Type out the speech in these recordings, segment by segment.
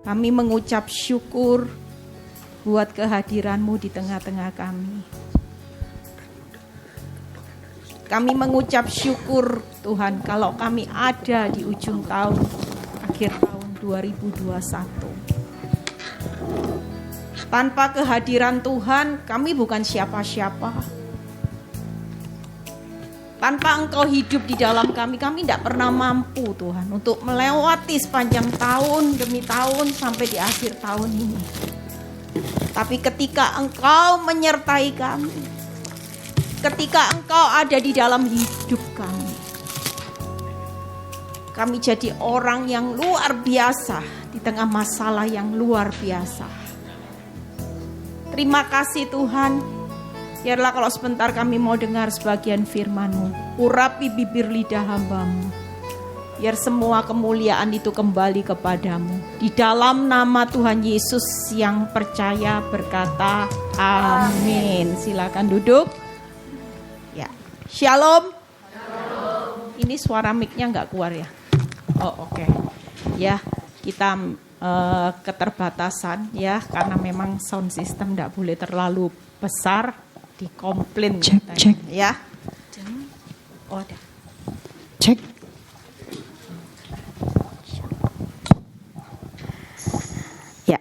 Kami mengucap syukur buat kehadiran-Mu di tengah-tengah kami. Kami mengucap syukur Tuhan kalau kami ada di ujung tahun, akhir tahun 2021. Tanpa kehadiran Tuhan, kami bukan siapa-siapa. Tanpa Engkau hidup di dalam kami tidak pernah mampu Tuhan untuk melewati sepanjang tahun demi tahun sampai di akhir tahun ini. Tapi ketika Engkau menyertai kami, ketika Engkau ada di dalam hidup kami jadi orang yang luar biasa di tengah masalah yang luar biasa. Terima kasih Tuhan. Biarlah kalau sebentar kami mau dengar sebagian firman-Mu, urapi bibir lidah hamba-Mu. Biar semua kemuliaan itu kembali kepadamu. Di dalam nama Tuhan Yesus yang percaya berkata amin. Silakan duduk. Ya, Shalom. Ini suara mic-nya enggak keluar ya? Oh, oke. Ya, kita keterbatasan ya, karena memang sound system enggak boleh terlalu besar. Dikomplain cek ya. Oh, ada. Cek. Ya.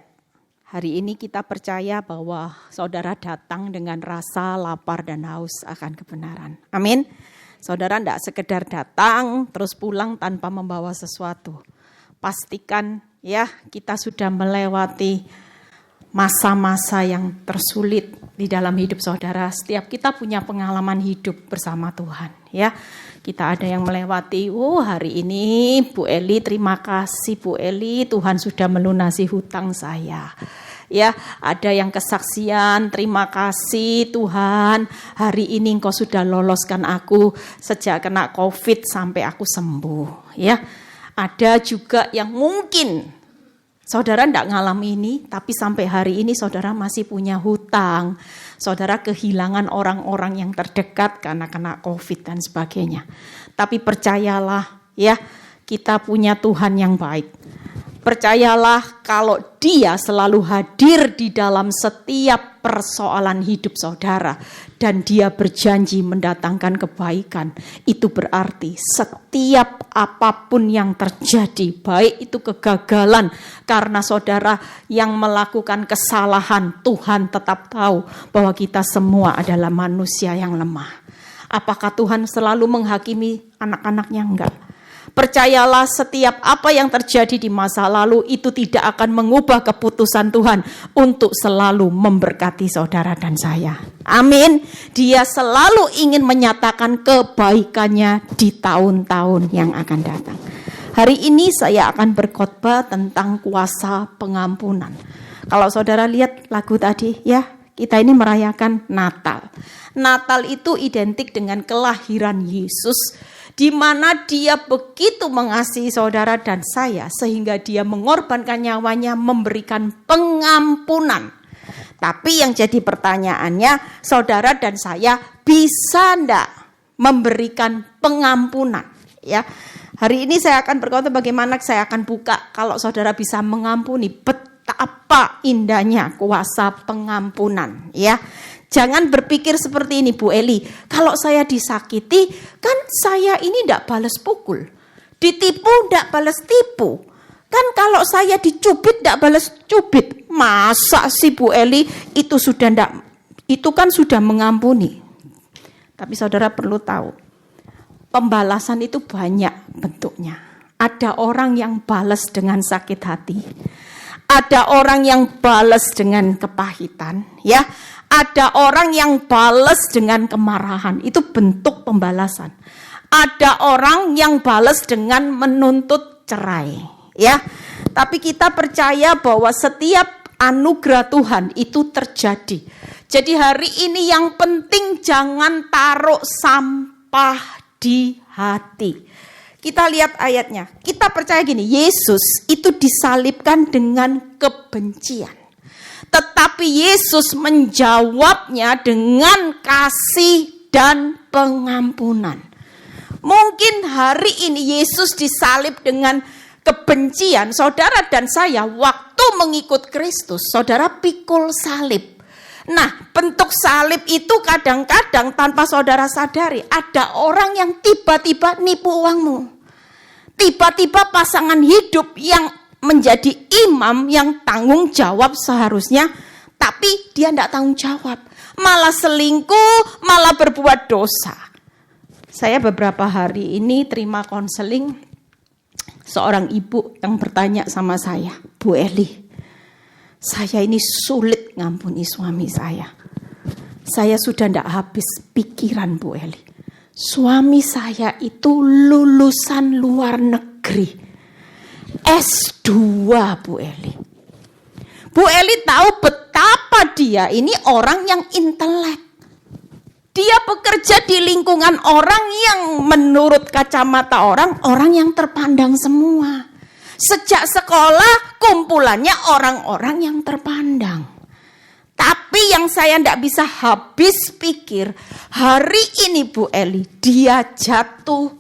Hari ini kita percaya bahwa saudara datang dengan rasa lapar dan haus akan kebenaran. Amin. Saudara tidak sekedar datang terus pulang tanpa membawa sesuatu. Pastikan ya kita sudah melewati masa-masa yang tersulit di dalam hidup saudara. Setiap kita punya pengalaman hidup bersama Tuhan ya. Kita ada yang melewati, hari ini Bu Eli, terima kasih Bu Eli, Tuhan sudah melunasi hutang saya. Ya, ada yang kesaksian, terima kasih Tuhan, hari ini Engkau sudah loloskan aku sejak kena COVID sampai aku sembuh. Ya, ada juga yang mungkin saudara tidak ngalami ini, tapi sampai hari ini saudara masih punya hutang. Saudara kehilangan orang-orang yang terdekat karena kena COVID dan sebagainya. Tapi percayalah ya, kita punya Tuhan yang baik. Percayalah kalau Dia selalu hadir di dalam setiap persoalan hidup saudara. Dan Dia berjanji mendatangkan kebaikan. Itu berarti setiap apapun yang terjadi, baik itu kegagalan karena saudara yang melakukan kesalahan, Tuhan tetap tahu bahwa kita semua adalah manusia yang lemah. Apakah Tuhan selalu menghakimi anak-anaknya? Enggak. Percayalah setiap apa yang terjadi di masa lalu itu tidak akan mengubah keputusan Tuhan untuk selalu memberkati saudara dan saya. Amin. Dia selalu ingin menyatakan kebaikannya di tahun-tahun yang akan datang. Hari ini saya akan berkhotbah tentang kuasa pengampunan. Kalau saudara lihat lagu tadi ya, kita ini merayakan Natal. Natal itu identik dengan kelahiran Yesus, di mana Dia begitu mengasihi saudara dan saya sehingga Dia mengorbankan nyawanya memberikan pengampunan. Tapi yang jadi pertanyaannya, saudara dan saya bisa enggak memberikan pengampunan? Ya, hari ini saya akan berkata bagaimana saya akan buka kalau saudara bisa mengampuni. Betapa indahnya kuasa pengampunan. Ya. Jangan berpikir seperti ini Bu Eli, kalau saya disakiti kan saya ini tidak balas pukul, ditipu tidak balas tipu, kan kalau saya dicubit tidak balas cubit. Masa sih Bu Eli itu sudah tidak, itu kan sudah mengampuni. Tapi saudara perlu tahu, pembalasan itu banyak bentuknya. Ada orang yang balas dengan sakit hati, ada orang yang balas dengan kepahitan, ya. Ada orang yang balas dengan kemarahan, itu bentuk pembalasan. Ada orang yang balas dengan menuntut cerai, ya. Tapi kita percaya bahwa setiap anugerah Tuhan itu terjadi. Jadi hari ini yang penting jangan taruh sampah di hati. Kita lihat ayatnya. Kita percaya gini, Yesus itu disalibkan dengan kebencian. Tetapi Yesus menjawabnya dengan kasih dan pengampunan. Mungkin hari ini Yesus disalib dengan kebencian. Saudara dan saya waktu mengikut Kristus, saudara pikul salib. Nah, bentuk salib itu kadang-kadang tanpa saudara sadari, ada orang yang tiba-tiba nipu uangmu. Tiba-tiba pasangan hidup yang menjadi imam yang tanggung jawab seharusnya, tapi dia tidak tanggung jawab. Malah selingkuh, malah berbuat dosa. Saya beberapa hari ini terima konseling seorang ibu yang bertanya sama saya, Bu Eli, saya ini sulit ngampuni suami saya. Saya sudah tidak habis pikiran, Bu Eli. Suami saya itu lulusan luar negeri. S2, Bu Eli. Bu Eli tahu betapa dia ini orang yang intelek. Dia bekerja di lingkungan orang yang menurut kacamata orang yang terpandang semua. Sejak sekolah kumpulannya orang-orang yang terpandang. Tapi yang saya tidak bisa habis pikir, hari ini Bu Eli, dia jatuh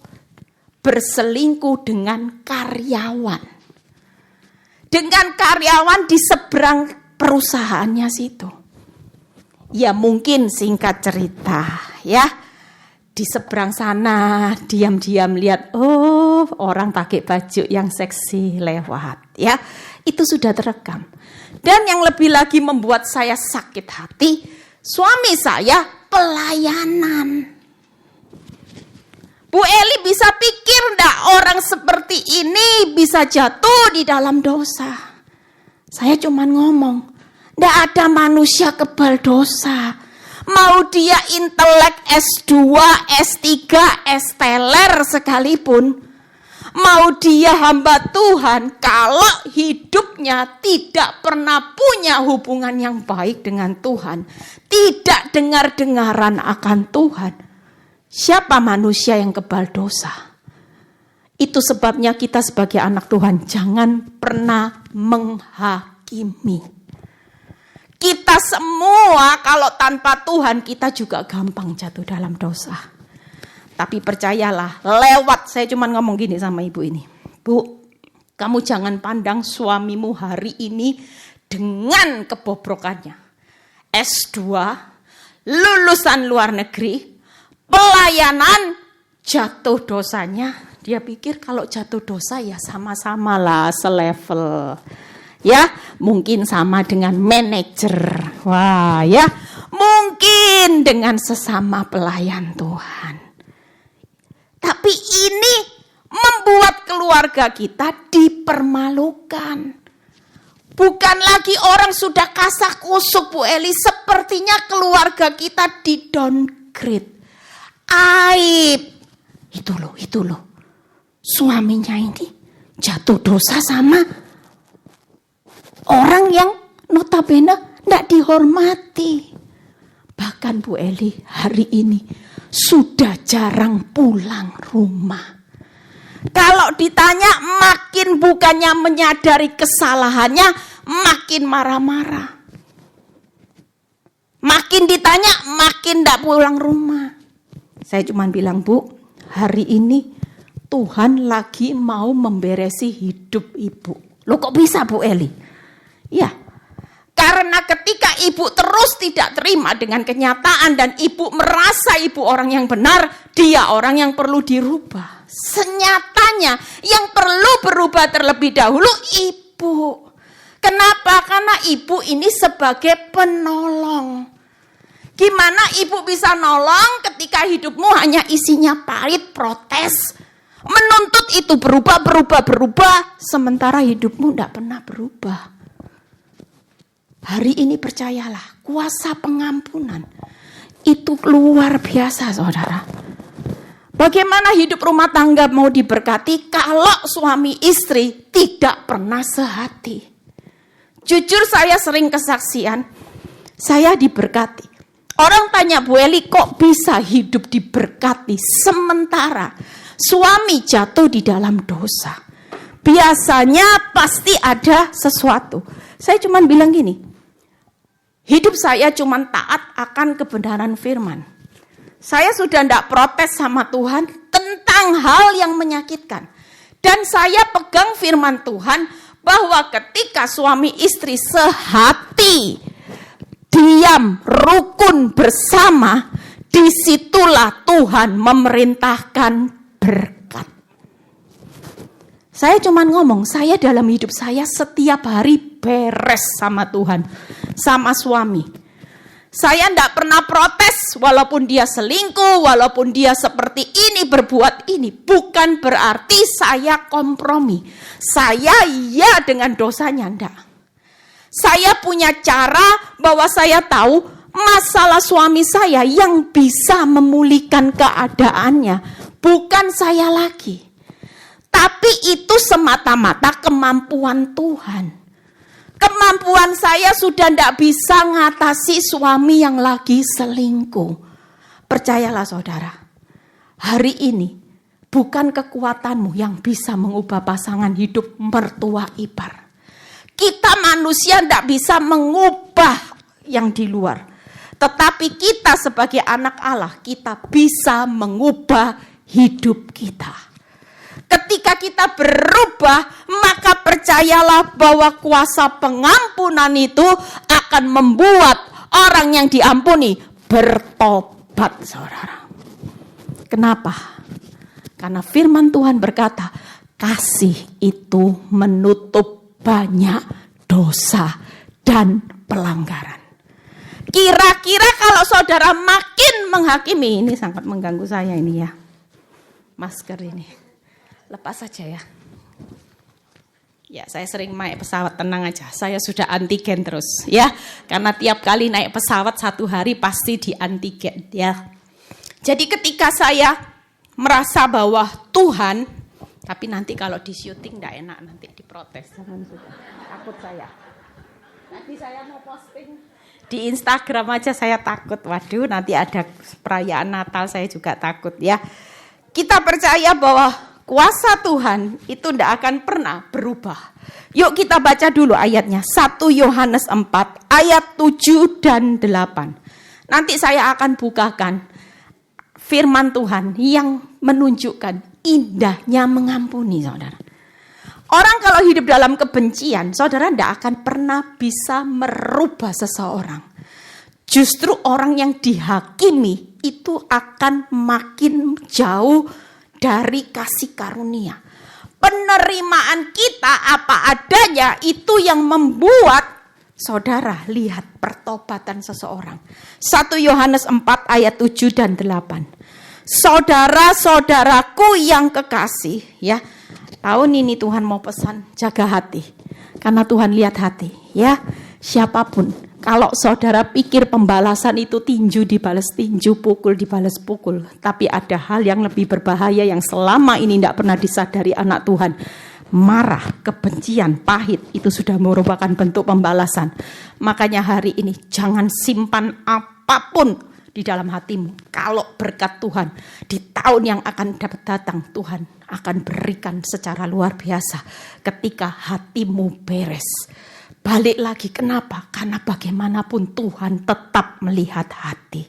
berselingkuh dengan karyawan. Dengan karyawan di seberang perusahaannya situ. Ya mungkin singkat cerita ya. Di seberang sana diam-diam lihat, oh orang pakai baju yang seksi lewat ya. Itu sudah terekam. Dan yang lebih lagi membuat saya sakit hati, suami saya pelayanan. Bu Eli bisa pikir enggak orang seperti ini bisa jatuh di dalam dosa. Saya cuma ngomong, enggak ada manusia kebal dosa. Mau dia intelek S2, S3, S-teler sekalipun, mau dia hamba Tuhan, kalau hidupnya tidak pernah punya hubungan yang baik dengan Tuhan, tidak dengar-dengaran akan Tuhan, siapa manusia yang kebal dosa? Itu sebabnya kita sebagai anak Tuhan jangan pernah menghakimi. Kita semua kalau tanpa Tuhan kita juga gampang jatuh dalam dosa. Tapi percayalah, lewat saya cuma ngomong gini sama ibu ini. Bu, kamu jangan pandang suamimu hari ini dengan kebobrokannya. S2, lulusan luar negeri, pelayanan, jatuh dosanya. Dia pikir kalau jatuh dosa ya sama-sama lah selevel. Ya, mungkin sama dengan manajer. Wah, ya, mungkin dengan sesama pelayan Tuhan. Tapi ini membuat keluarga kita dipermalukan. Bukan lagi orang sudah kasak kusuk, Bu Eli, sepertinya keluarga kita di downgrade. Aib. Itu loh. Suaminya ini jatuh dosa sama orang yang notabene tidak dihormati. Bahkan Bu Eli hari ini sudah jarang pulang rumah. Kalau ditanya makin bukannya menyadari kesalahannya, makin marah-marah. Makin ditanya makin tidak pulang rumah. Saya cuma bilang, Bu, hari ini Tuhan lagi mau memberesi hidup ibu. Loh kok bisa Bu Eli? Ya, karena ketika ibu terus tidak terima dengan kenyataan dan ibu merasa ibu orang yang benar, dia orang yang perlu dirubah. Senyatanya yang perlu berubah terlebih dahulu ibu. Kenapa? Karena ibu ini sebagai penolong. Gimana ibu bisa nolong ketika hidupmu hanya isinya pahit, protes, menuntut itu berubah, sementara hidupmu tidak pernah berubah. Hari ini percayalah, kuasa pengampunan itu luar biasa, saudara. Bagaimana hidup rumah tangga mau diberkati kalau suami istri tidak pernah sehati? Jujur saya sering kesaksian, saya diberkati. Orang tanya, Bu Eli kok bisa hidup diberkati sementara suami jatuh di dalam dosa, biasanya pasti ada sesuatu. Saya cuma bilang gini, hidup saya cuma taat akan kebenaran firman. Saya sudah tidak protes sama Tuhan tentang hal yang menyakitkan. Dan saya pegang firman Tuhan bahwa ketika suami istri sehati, diam, rukun bersama, disitulah Tuhan memerintahkan berkat. Saya cuma ngomong, saya dalam hidup saya setiap hari beres sama Tuhan, sama suami. Saya tidak pernah protes walaupun dia selingkuh, walaupun dia seperti ini, berbuat ini. Bukan berarti saya kompromi. Saya iya dengan dosanya, enggak. Saya punya cara bahwa saya tahu masalah suami saya yang bisa memulihkan keadaannya. Bukan saya lagi. Tapi itu semata-mata kemampuan Tuhan. Kemampuan saya sudah tidak bisa ngatasi suami yang lagi selingkuh. Percayalah saudara, hari ini bukan kekuatanmu yang bisa mengubah pasangan hidup mertua ipar. Kita manusia tidak bisa mengubah yang di luar. Tetapi kita sebagai anak Allah, kita bisa mengubah hidup kita. Ketika kita berubah, maka percayalah bahwa kuasa pengampunan itu akan membuat orang yang diampuni bertobat, saudara. Kenapa? Karena firman Tuhan berkata, kasih itu menutup banyak dosa dan pelanggaran. Kira-kira kalau saudara makin menghakimi, ini sangat mengganggu saya ini ya, masker ini. Lepas saja ya. Ya, saya sering naik pesawat, tenang aja. Saya sudah antigen terus ya. Karena tiap kali naik pesawat 1 hari pasti di antigen ya. Jadi ketika saya merasa bahwa Tuhan, tapi nanti kalau di syuting enggak enak, nanti diprotes. Jangan sudah. Takut saya. Tadi saya mau posting di Instagram aja saya takut. Waduh, nanti ada perayaan Natal saya juga takut ya. Kita percaya bahwa kuasa Tuhan itu tidak akan pernah berubah. Yuk kita baca dulu ayatnya. 1 Yohanes 4 ayat 7 dan 8. Nanti saya akan bukakan firman Tuhan yang menunjukkan indahnya mengampuni, saudara. Orang kalau hidup dalam kebencian, saudara tidak akan pernah bisa merubah seseorang. Justru orang yang dihakimi itu akan makin jauh dari kasih karunia. Penerimaan kita apa adanya itu yang membuat saudara lihat pertobatan seseorang. 1 Yohanes 4 ayat 7 dan 8. Saudara-saudaraku yang kekasih ya. Tahun ini Tuhan mau pesan jaga hati. Karena Tuhan lihat hati ya. Siapapun, kalau saudara pikir pembalasan itu tinju dibalas tinju, pukul dibalas pukul. Tapi ada hal yang lebih berbahaya yang selama ini tidak pernah disadari anak Tuhan. Marah, kebencian, pahit, itu sudah merupakan bentuk pembalasan. Makanya hari ini jangan simpan apapun di dalam hatimu. Kalau berkat Tuhan di tahun yang akan datang, Tuhan akan berikan secara luar biasa ketika hatimu beres. Balik lagi, kenapa? Karena bagaimanapun Tuhan tetap melihat hati.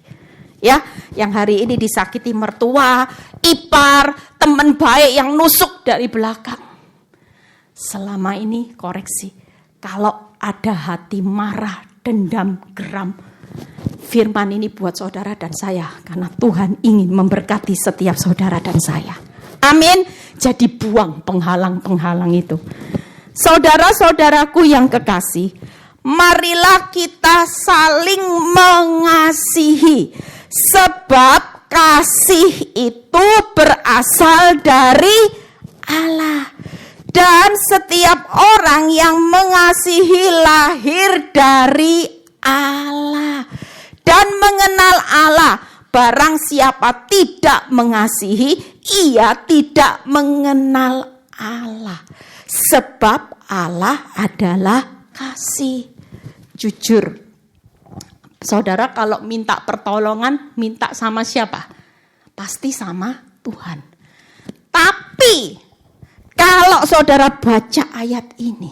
Ya, yang hari ini disakiti mertua, ipar, teman baik yang nusuk dari belakang. Selama ini koreksi. Kalau ada hati marah, dendam, geram, firman ini buat saudara dan saya. Karena Tuhan ingin memberkati setiap saudara dan saya. Amin. Jadi buang penghalang-penghalang itu. Saudara-saudaraku yang kekasih, marilah kita saling mengasihi. Sebab kasih itu berasal dari Allah. Dan setiap orang yang mengasihi lahir dari Allah. Dan mengenal Allah. Barang siapa tidak mengasihi, ia tidak mengenal Allah. Sebab Allah adalah kasih. Jujur, saudara kalau minta pertolongan, minta sama siapa? Pasti sama Tuhan. Tapi kalau saudara baca ayat ini,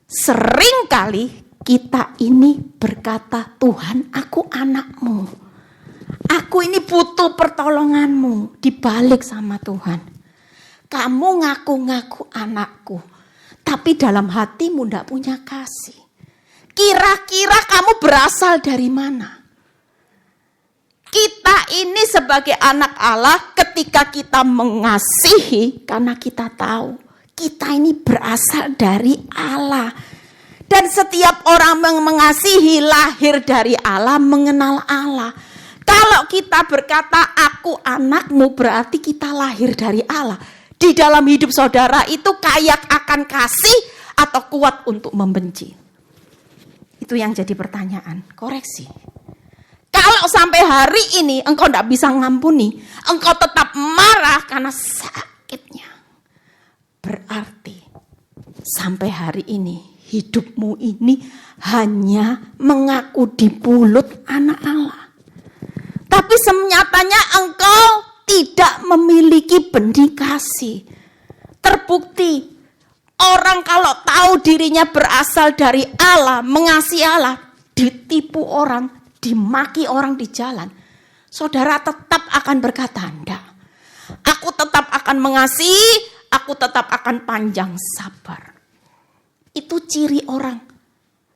seringkali kita ini berkata, Tuhan, aku anakmu. Aku ini butuh pertolonganmu. Dibalik sama Tuhan. Kamu ngaku-ngaku anakku, tapi dalam hatimu tidak punya kasih. Kira-kira kamu berasal dari mana? Kita ini sebagai anak Allah ketika kita mengasihi karena kita tahu kita ini berasal dari Allah. Dan setiap orang yang mengasihi lahir dari Allah, mengenal Allah. Kalau kita berkata aku anakmu berarti kita lahir dari Allah. Di dalam hidup saudara itu kaya akan kasih atau kuat untuk membenci? Itu yang jadi pertanyaan, koreksi. Kalau sampai hari ini engkau tidak bisa ngampuni, engkau tetap marah karena sakitnya, berarti sampai hari ini hidupmu ini hanya mengaku di mulut anak Allah. Tapi senyatanya engkau tidak memiliki benih kasih. Terbukti orang kalau tahu dirinya berasal dari Allah, mengasihi Allah, ditipu orang, dimaki orang di jalan, saudara tetap akan berkata, enggak, aku tetap akan mengasihi, aku tetap akan panjang sabar. Itu ciri orang.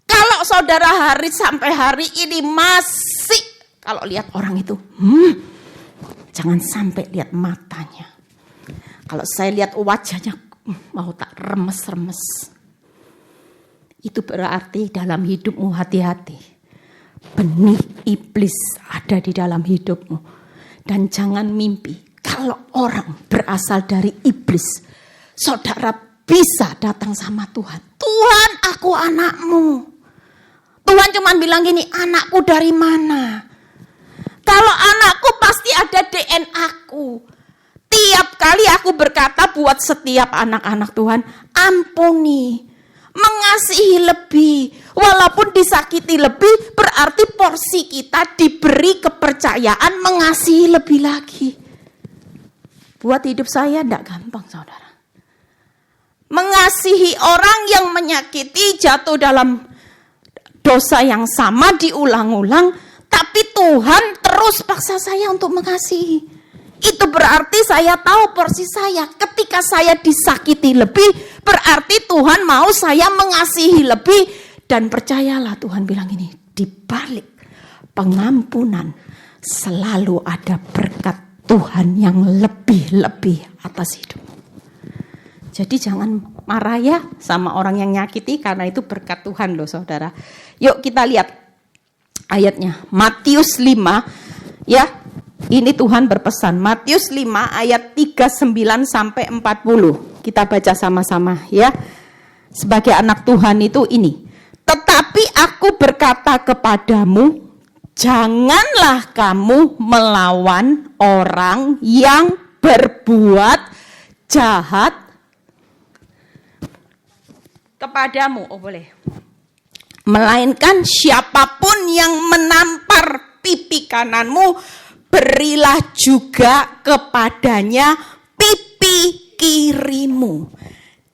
Kalau saudara sampai hari ini masih, kalau lihat orang itu, jangan sampai lihat matanya. Kalau saya lihat wajahnya, mau tak remes-remes. Itu berarti dalam hidupmu hati-hati. Benih iblis ada di dalam hidupmu. Dan jangan mimpi kalau orang berasal dari iblis, saudara bisa datang sama Tuhan. Tuhan, aku anakmu. Tuhan cuma bilang gini, anakku dari mana? Kalau anakku pasti ada DNA-ku. Tiap kali aku berkata buat setiap anak-anak Tuhan, ampuni, mengasihi lebih. Walaupun disakiti lebih, berarti porsi kita diberi kepercayaan mengasihi lebih lagi. Buat hidup saya tidak gampang, saudara. Mengasihi orang yang menyakiti, jatuh dalam dosa yang sama diulang-ulang, tapi Tuhan terus paksa saya untuk mengasihi. Itu berarti saya tahu porsi saya. Ketika saya disakiti lebih, berarti Tuhan mau saya mengasihi lebih. Dan percayalah, Tuhan bilang ini, di balik pengampunan selalu ada berkat Tuhan yang lebih-lebih atas hidup. Jadi jangan marah ya sama orang yang nyakiti, karena itu berkat Tuhan loh, saudara. Yuk kita lihat ayatnya. Matius 5 ya. Ini Tuhan berpesan. Matius 5 ayat 39 sampai 40. Kita baca sama-sama ya. Sebagai anak Tuhan itu ini. Tetapi aku berkata kepadamu, janganlah kamu melawan orang yang berbuat jahat kepadamu. Oh boleh. Melainkan siapapun yang menampar pipi kananmu, berilah juga kepadanya pipi kirimu.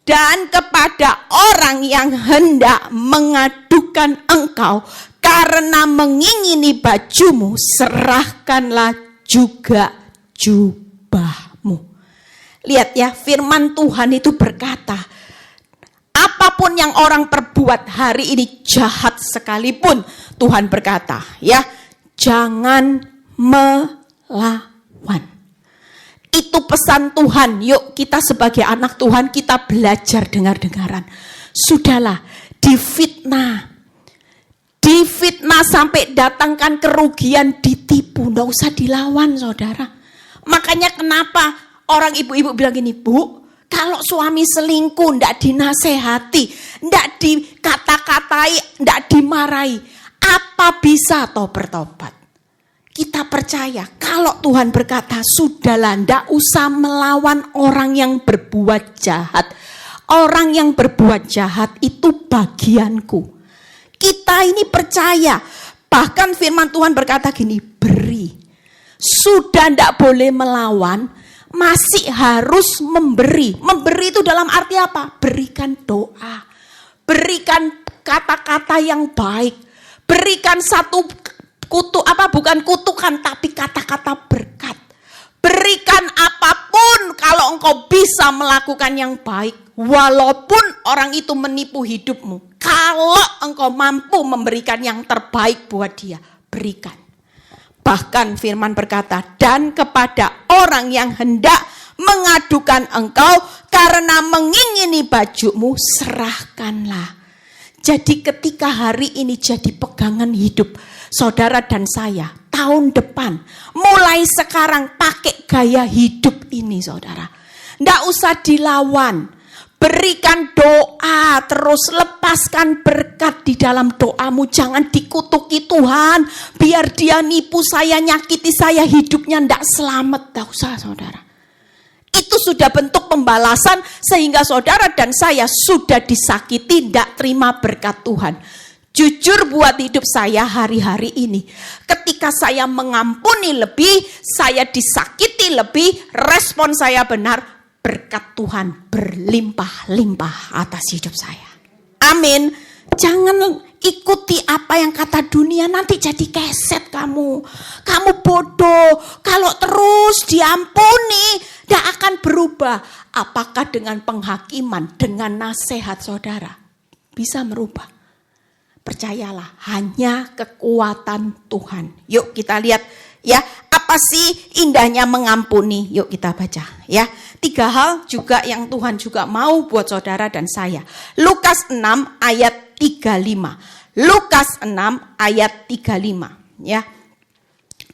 Dan kepada orang yang hendak mengadukan engkau karena mengingini bajumu, serahkanlah juga jubahmu. Lihat ya, firman Tuhan itu berkata, apapun yang orang perbuat hari ini jahat sekalipun, Tuhan berkata ya, jangan melawan. Itu pesan Tuhan. Yuk kita sebagai anak Tuhan, kita belajar dengar-dengaran. Sudahlah, difitnah sampai datangkan kerugian, ditipu, nggak usah dilawan, saudara. Makanya kenapa orang ibu-ibu bilang gini, Bu, kalau suami selingkuh ndak dinasehati, ndak dikata-katai, ndak dimarahi, apa bisa toh bertobat? Kita percaya kalau Tuhan berkata, sudahlah, ndak usah melawan orang yang berbuat jahat. Orang yang berbuat jahat itu bagianku. Kita ini percaya. Bahkan firman Tuhan berkata gini, beri. Sudah ndak boleh melawan, masih harus memberi. Memberi itu dalam arti apa? Berikan doa. Berikan kata-kata yang baik. Berikan satu bukan kutukan, tapi kata-kata berkat. Berikan apapun kalau engkau bisa melakukan yang baik. Walaupun orang itu menipu hidupmu. Kalau engkau mampu memberikan yang terbaik buat dia, berikan. Bahkan firman berkata, dan kepada orang yang hendak mengadukan engkau karena mengingini bajumu, serahkanlah. Jadi ketika hari ini jadi pegangan hidup saudara dan saya, tahun depan, mulai sekarang pakai gaya hidup ini saudara. Nggak usah dilawan. Berikan doa, terus lepaskan berkat di dalam doamu. Jangan dikutuki Tuhan, biar dia nipu saya, nyakiti saya, hidupnya ndak selamat. Tak usah saudara. Itu sudah bentuk pembalasan sehingga saudara dan saya sudah disakiti, ndak terima berkat Tuhan. Jujur buat hidup saya hari-hari ini. Ketika saya mengampuni lebih, saya disakiti lebih, respon saya benar. Berkat Tuhan berlimpah-limpah atas hidup saya. Amin. Jangan ikuti apa yang kata dunia, nanti jadi keset kamu. Kamu bodoh. Kalau terus diampuni, tidak akan berubah. Apakah dengan penghakiman, dengan nasihat saudara bisa merubah? Percayalah, hanya kekuatan Tuhan. Yuk kita lihat ya, apa sih indahnya mengampuni? Yuk kita baca ya. 3 hal juga yang Tuhan juga mau buat saudara dan saya. Lukas 6 ayat 35. Lukas 6 ayat 35 ya.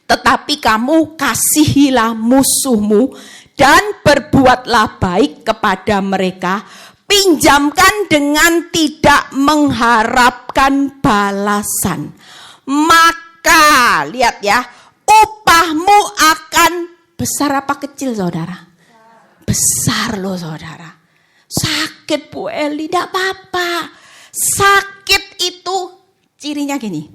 Tetapi kamu kasihilah musuhmu dan berbuatlah baik kepada mereka. Pinjamkan dengan tidak mengharapkan balasan. Maka lihat ya, upahmu akan besar apa kecil saudara? Besar loh saudara. Sakit Bu Eli, tidak apa-apa. Sakit itu cirinya gini.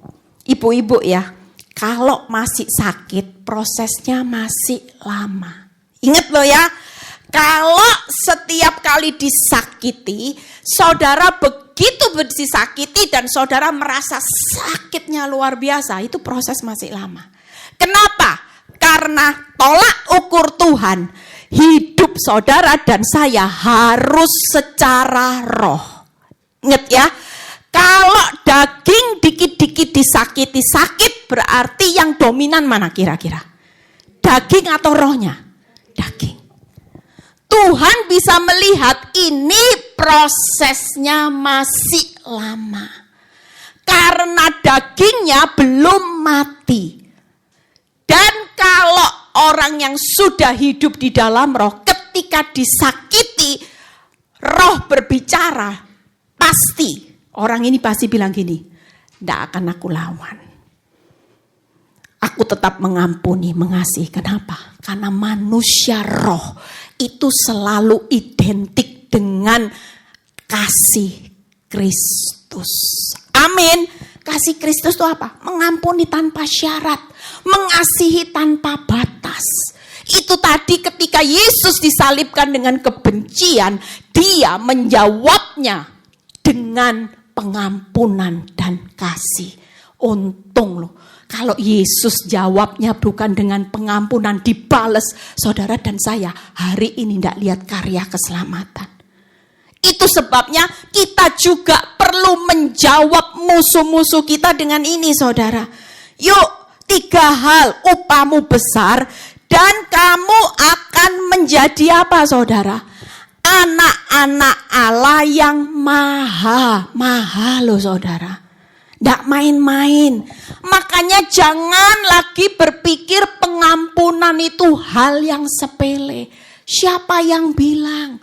Ibu-ibu ya, kalau masih sakit prosesnya masih lama. Ingat loh ya, kalau setiap kali disakiti, saudara begitu disakiti dan saudara merasa sakitnya luar biasa, itu proses masih lama. Kenapa? Karena tolak ukur Tuhan, hidup saudara dan saya harus secara roh. Ingat ya, kalau daging dikit-dikit disakiti sakit, berarti yang dominan mana kira-kira? Daging atau rohnya? Daging. Tuhan bisa melihat ini prosesnya masih lama. Karena dagingnya belum mati. Dan kalau orang yang sudah hidup di dalam roh, ketika disakiti, roh berbicara, pasti orang ini pasti bilang gini, tidak akan aku lawan. Aku tetap mengampuni, mengasihi. Kenapa? Karena manusia roh itu selalu identik dengan kasih Kristus. Amin. Kasih Kristus itu apa? Mengampuni tanpa syarat, mengasihi tanpa batas. Itu tadi ketika Yesus disalibkan dengan kebencian, dia menjawabnya dengan pengampunan dan kasih. Untung loh, kalau Yesus jawabnya bukan dengan pengampunan dibales, saudara dan saya hari ini tidak lihat karya keselamatan. Itu sebabnya kita juga perlu menjawab musuh-musuh kita dengan ini saudara. Yuk, 3 hal, upahmu besar dan kamu akan menjadi apa saudara? Anak-anak Allah yang maha loh saudara. Tidak main-main. Makanya jangan lagi berpikir pengampunan itu hal yang sepele. Siapa yang bilang?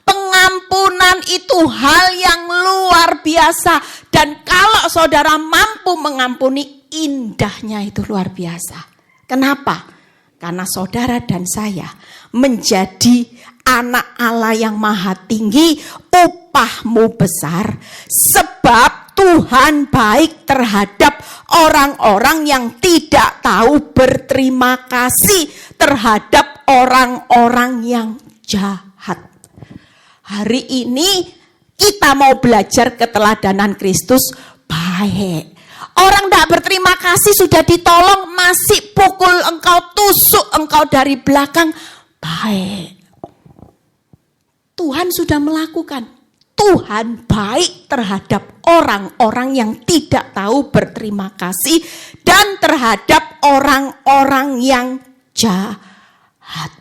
Pengampunan itu hal yang luar biasa. Dan kalau saudara mampu mengampuni, indahnya itu luar biasa. Kenapa? Karena saudara dan saya menjadi anak Allah yang maha tinggi, upahmu besar. Sebab Tuhan baik terhadap orang-orang yang tidak tahu berterima kasih terhadap orang-orang yang jahat. Hari ini kita mau belajar keteladanan Kristus baik. Orang tidak berterima kasih sudah ditolong, masih pukul engkau, tusuk engkau dari belakang. Baik. Tuhan sudah melakukan. Tuhan baik terhadap orang-orang yang tidak tahu berterima kasih dan terhadap orang-orang yang jahat.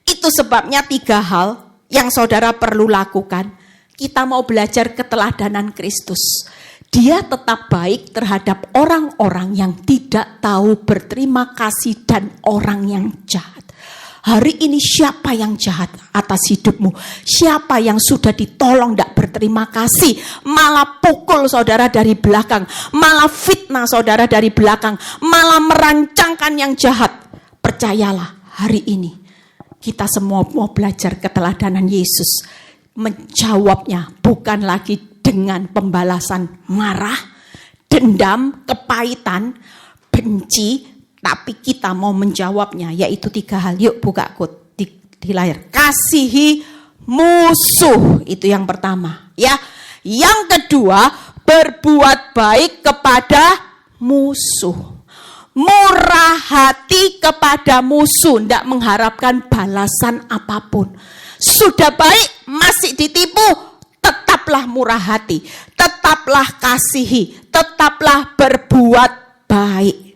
Itu sebabnya 3 hal yang saudara perlu lakukan. Kita mau belajar keteladanan Kristus. Dia tetap baik terhadap orang-orang yang tidak tahu berterima kasih dan orang yang jahat. Hari ini siapa yang jahat atas hidupmu? Siapa yang sudah ditolong tidak berterima kasih? Malah pukul saudara dari belakang. Malah fitnah saudara dari belakang. Malah merancangkan yang jahat. Percayalah, hari ini kita semua mau belajar keteladanan Yesus. Menjawabnya bukan lagi dengan pembalasan marah, dendam, kepahitan, benci. Tapi kita mau menjawabnya, yaitu 3 hal. Yuk buka di layar. Kasihi musuh, itu yang pertama. Ya, yang kedua, berbuat baik kepada musuh. Murah hati kepada musuh, tidak mengharapkan balasan apapun. Sudah baik, masih ditipu, tetaplah murah hati, tetaplah kasihi, tetaplah berbuat baik.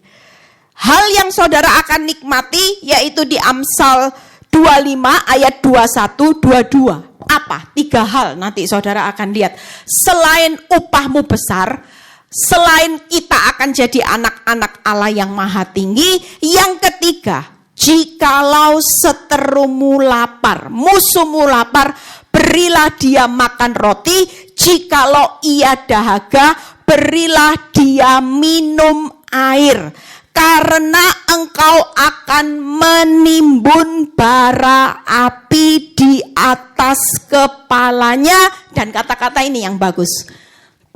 Hal yang saudara akan nikmati yaitu di Amsal 25 ayat 21-22. Apa? 3 hal nanti saudara akan lihat. Selain upahmu besar, selain kita akan jadi anak-anak Allah yang maha tinggi, yang ketiga, jikalau seterumu lapar, musuhmu lapar, berilah dia makan roti, jikalau ia dahaga, berilah dia minum air. Karena engkau akan menimbun bara api di atas kepalanya. Dan kata-kata ini yang bagus.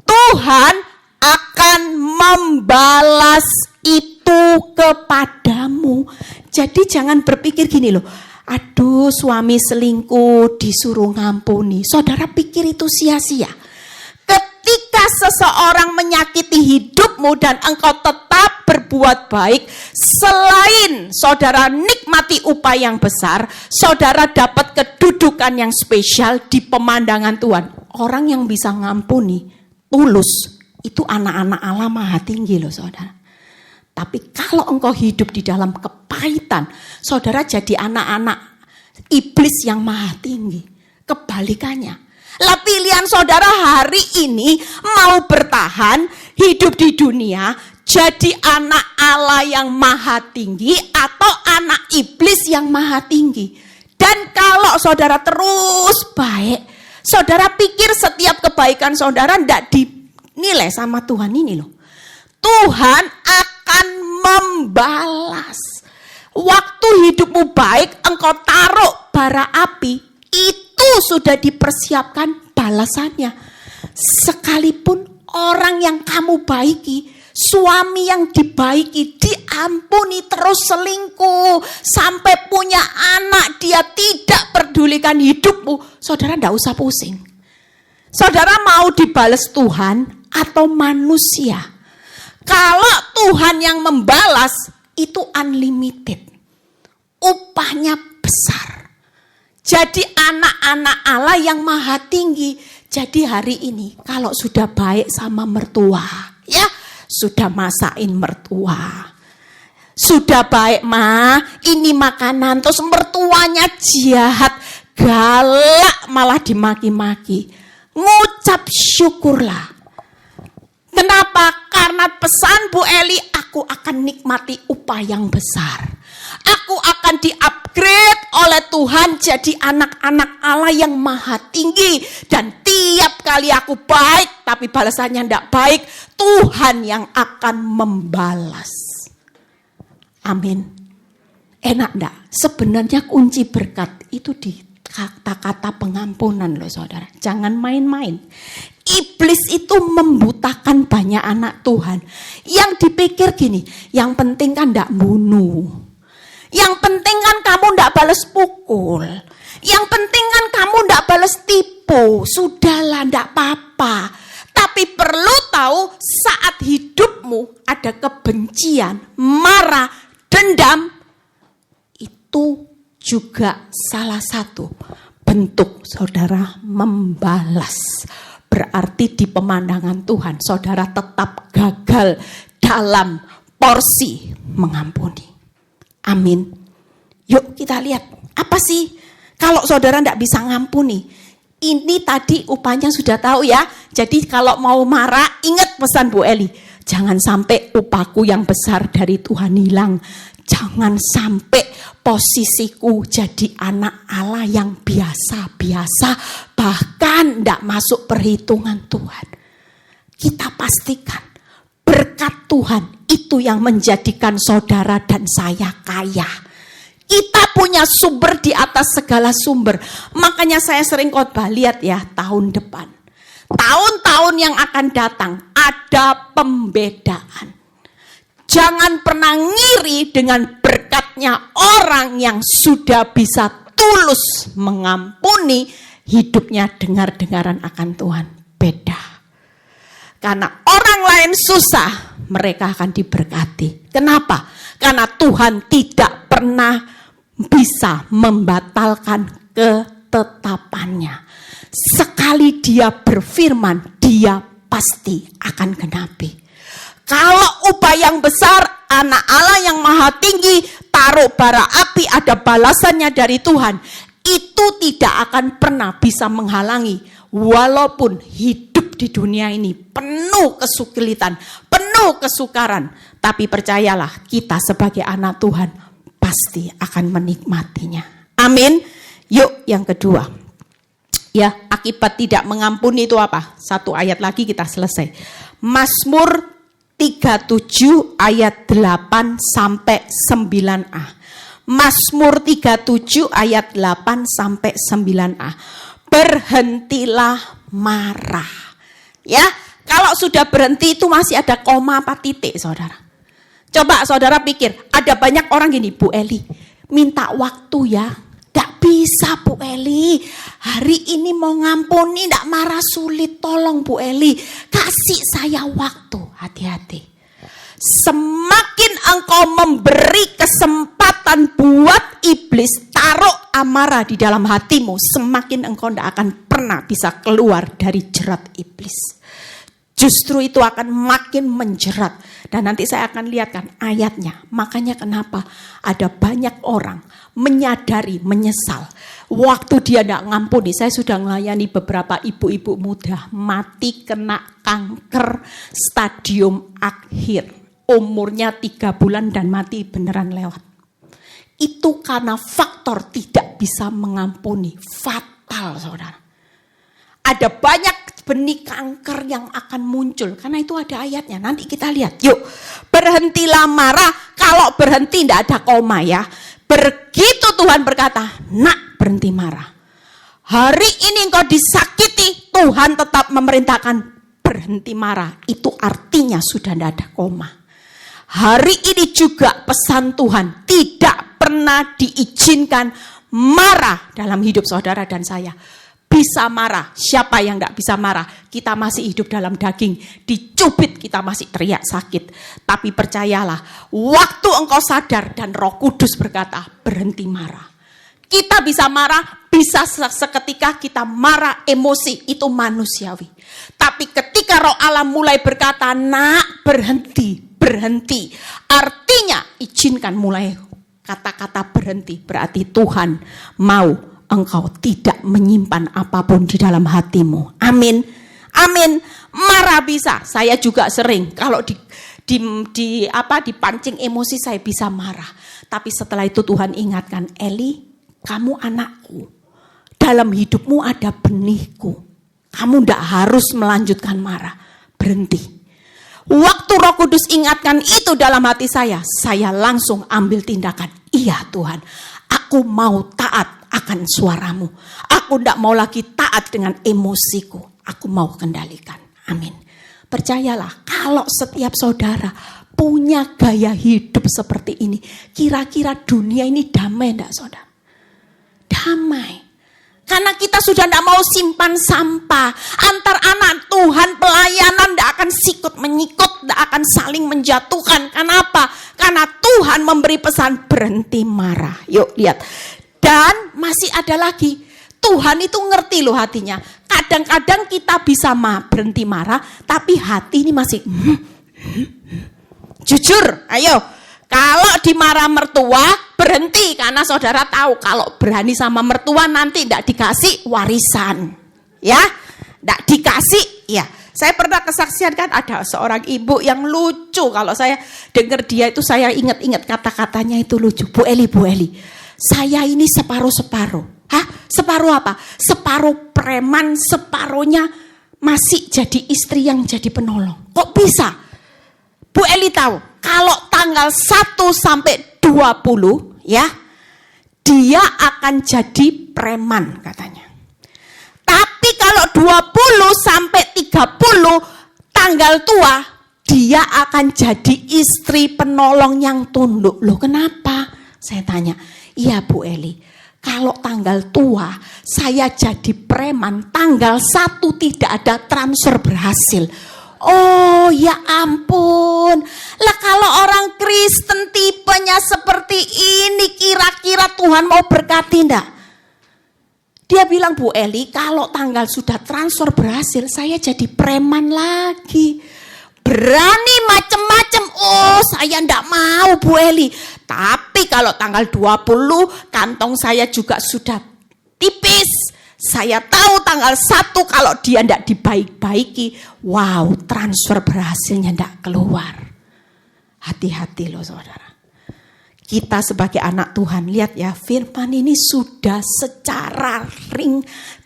Tuhan akan membalas itu kepadamu. Jadi jangan berpikir gini loh. Aduh, suami selingkuh disuruh ngampuni. Saudara pikir itu sia-sia. Ketika seseorang menyakiti hidupmu dan engkau tetap berbuat baik, selain saudara nikmati upah yang besar, saudara dapat kedudukan yang spesial di pemandangan Tuhan. Orang yang bisa ngampuni, tulus, itu anak-anak Allah maha tinggi loh saudara. Tapi kalau engkau hidup di dalam kepahitan, saudara jadi anak-anak iblis yang maha tinggi. Kebalikannya. Lah pilihan saudara hari ini mau bertahan hidup di dunia jadi anak Allah yang maha tinggi atau anak iblis yang maha tinggi. Dan kalau saudara terus baik, saudara pikir setiap kebaikan saudara tidak dinilai sama Tuhan ini loh. Tuhan akan membalas. Waktu hidupmu baik, engkau taruh bara api, itu sudah dipersiapkan balasannya. Sekalipun orang yang kamu baiki, suami yang dibaiki, diampuni terus selingkuh, sampai punya anak, dia tidak pedulikan hidupmu, saudara tidak usah pusing. Saudara mau dibalas Tuhan atau manusia? Kalau Tuhan yang membalas, itu unlimited. Upahnya besar. Jadi anak-anak Allah yang maha tinggi. Jadi hari ini kalau sudah baik sama mertua, ya sudah masakin mertua. Sudah baik ini makanan, terus mertuanya jahat, galak malah dimaki-maki. Ngucap syukurlah. Kenapa? Karena pesan Bu Eli, aku akan nikmati upah yang besar. Aku akan di-upgrade oleh Tuhan jadi anak-anak Allah yang maha tinggi. Dan tiap kali aku baik, tapi balasannya tidak baik, Tuhan yang akan membalas. Amin. Enak enggak? Sebenarnya kunci berkat itu di kata-kata pengampunan loh saudara. Jangan main-main. Iblis itu membutakan banyak anak Tuhan. Yang dipikir gini, yang penting kan ndak bunuh. Yang penting kan kamu ndak balas pukul. Yang penting kan kamu ndak balas tipu. Sudahlah, ndak apa-apa. Tapi perlu tahu saat hidupmu ada kebencian, marah, dendam, itu juga salah satu bentuk saudara membalas. Berarti di pemandangan Tuhan saudara tetap gagal dalam porsi mengampuni. Amin. Yuk kita lihat, apa sih kalau saudara tidak bisa ngampuni? Ini tadi upahnya sudah tahu ya. Jadi kalau mau marah, ingat pesan Bu Eli. Jangan sampai upahku yang besar dari Tuhan hilang. Jangan sampai posisiku jadi anak Allah yang biasa-biasa, bahkan tidak masuk perhitungan Tuhan. Kita pastikan berkat Tuhan itu yang menjadikan saudara dan saya kaya. Kita punya sumber di atas segala sumber. Makanya saya sering khotbah, lihat ya tahun depan. Tahun-tahun yang akan datang ada pembedaan. Jangan pernah ngiri dengan berkatnya orang yang sudah bisa tulus mengampuni, hidupnya dengar-dengaran akan Tuhan. Beda. Karena orang lain susah, mereka akan diberkati. Kenapa? Karena Tuhan tidak pernah bisa membatalkan ketetapannya. Sekali dia berfirman, dia pasti akan genapi. Kalau upah yang besar, anak Allah yang maha tinggi, taruh bara api, ada balasannya dari Tuhan. Itu tidak akan pernah bisa menghalangi. Walaupun hidup di dunia ini penuh kesulitan, penuh kesukaran. Tapi percayalah, kita sebagai anak Tuhan pasti akan menikmatinya. Amin. Yuk yang kedua. Ya, akibat tidak mengampuni itu apa? Satu ayat lagi kita selesai. Mazmur 37 ayat 8 sampai 9a. Mazmur 37 ayat 8 sampai 9a. Berhentilah marah. Ya, kalau sudah berhenti itu masih ada koma apa titik, saudara. Coba saudara pikir, ada banyak orang gini, Bu Eli, minta waktu ya. Tidak bisa Bu Eli, hari ini mau ngampuni, tidak marah sulit, tolong Bu Eli, kasih saya waktu. Hati-hati. Semakin engkau memberi kesempatan buat iblis taruh amarah di dalam hatimu, semakin engkau tidak akan pernah bisa keluar dari jerat iblis. Justru itu akan makin menjerat. Dan nanti saya akan lihatkan ayatnya. Makanya kenapa ada banyak orang menyadari, menyesal. Waktu dia tidak ngampuni, saya sudah melayani beberapa ibu-ibu muda mati kena kanker stadium akhir. Umurnya 3 bulan dan mati beneran lewat. Itu karena faktor tidak bisa mengampuni. Fatal, saudara. Ada banyak benih kanker yang akan muncul. Karena itu ada ayatnya. Nanti kita lihat. Yuk. Berhentilah marah. Kalau berhenti tidak ada koma ya. Begitu Tuhan berkata, nak berhenti marah. Hari ini engkau disakiti. Tuhan tetap memerintahkan berhenti marah. Itu artinya sudah tidak ada koma. Hari ini juga pesan Tuhan. Tidak pernah diizinkan marah dalam hidup saudara dan saya. Bisa marah, siapa yang tidak bisa marah? Kita masih hidup dalam daging, dicubit kita masih teriak sakit. Tapi percayalah, waktu engkau sadar dan Roh Kudus berkata, berhenti marah. Kita bisa marah, bisa seketika kita marah, emosi, itu manusiawi. Tapi ketika Roh Allah mulai berkata, nak berhenti, berhenti. Artinya izinkan mulai kata-kata berhenti, berarti Tuhan mau engkau tidak menyimpan apapun di dalam hatimu. Amin. Amin. Marah bisa. Saya juga sering kalau dipancing emosi saya bisa marah. Tapi setelah itu Tuhan ingatkan, Eli, kamu anakku. Dalam hidupmu ada benihku. Kamu tidak harus melanjutkan marah. Berhenti. Waktu Roh Kudus ingatkan itu dalam hati saya langsung ambil tindakan. Iya Tuhan, aku mau taat akan suaramu. Aku tidak mau lagi taat dengan emosiku. aku mau kendalikan. Amin. Percayalah, kalau setiap saudara punya gaya hidup seperti ini, kira-kira dunia ini damai enggak, saudara? Damai. Karena kita sudah tidak mau simpan sampah. Antar anak Tuhan pelayanan tidak akan sikut menyikut, tidak akan saling menjatuhkan. Kenapa? Karena Tuhan memberi pesan berhenti marah. Yuk lihat. Dan masih ada lagi. Tuhan itu ngerti loh hatinya. Kadang-kadang kita bisa berhenti marah, tapi hati ini masih jujur. Ayo. Kalau dimarah mertua, berhenti. Karena saudara tahu kalau berani sama mertua nanti tidak dikasih warisan. Ya, tidak dikasih. Ya, saya pernah kesaksian kan ada seorang ibu yang lucu. Kalau saya dengar dia itu saya ingat-ingat kata-katanya itu lucu. Bu Eli. Saya ini separuh-separuh. Hah? Separuh apa? Separuh preman, separuhnya masih jadi istri yang jadi penolong. Kok bisa? Bu Eli tahu. Kalau tanggal 1 sampai 20 ya, dia akan jadi preman katanya. Tapi kalau 20 sampai 30 tanggal tua, dia akan jadi istri penolong yang tunduk. Loh kenapa? Saya tanya, iya Bu Eli, kalau tanggal tua saya jadi preman, tanggal 1 tidak ada transfer berhasil. Oh ya ampun. Lah kalau orang Kristen tipenya seperti ini, kira-kira Tuhan mau berkati enggak? Dia bilang, Bu Eli, kalau tanggal sudah transfer berhasil, saya jadi preman lagi. Berani macem-macem. Oh saya enggak mau Bu Eli. Tapi kalau tanggal 20 kantong saya juga sudah tipis. Saya tahu tanggal 1 kalau dia tidak dibaik-baiki, wow, transfer berhasilnya tidak keluar. Hati-hati loh saudara. Kita sebagai anak Tuhan, lihat ya, firman ini sudah secara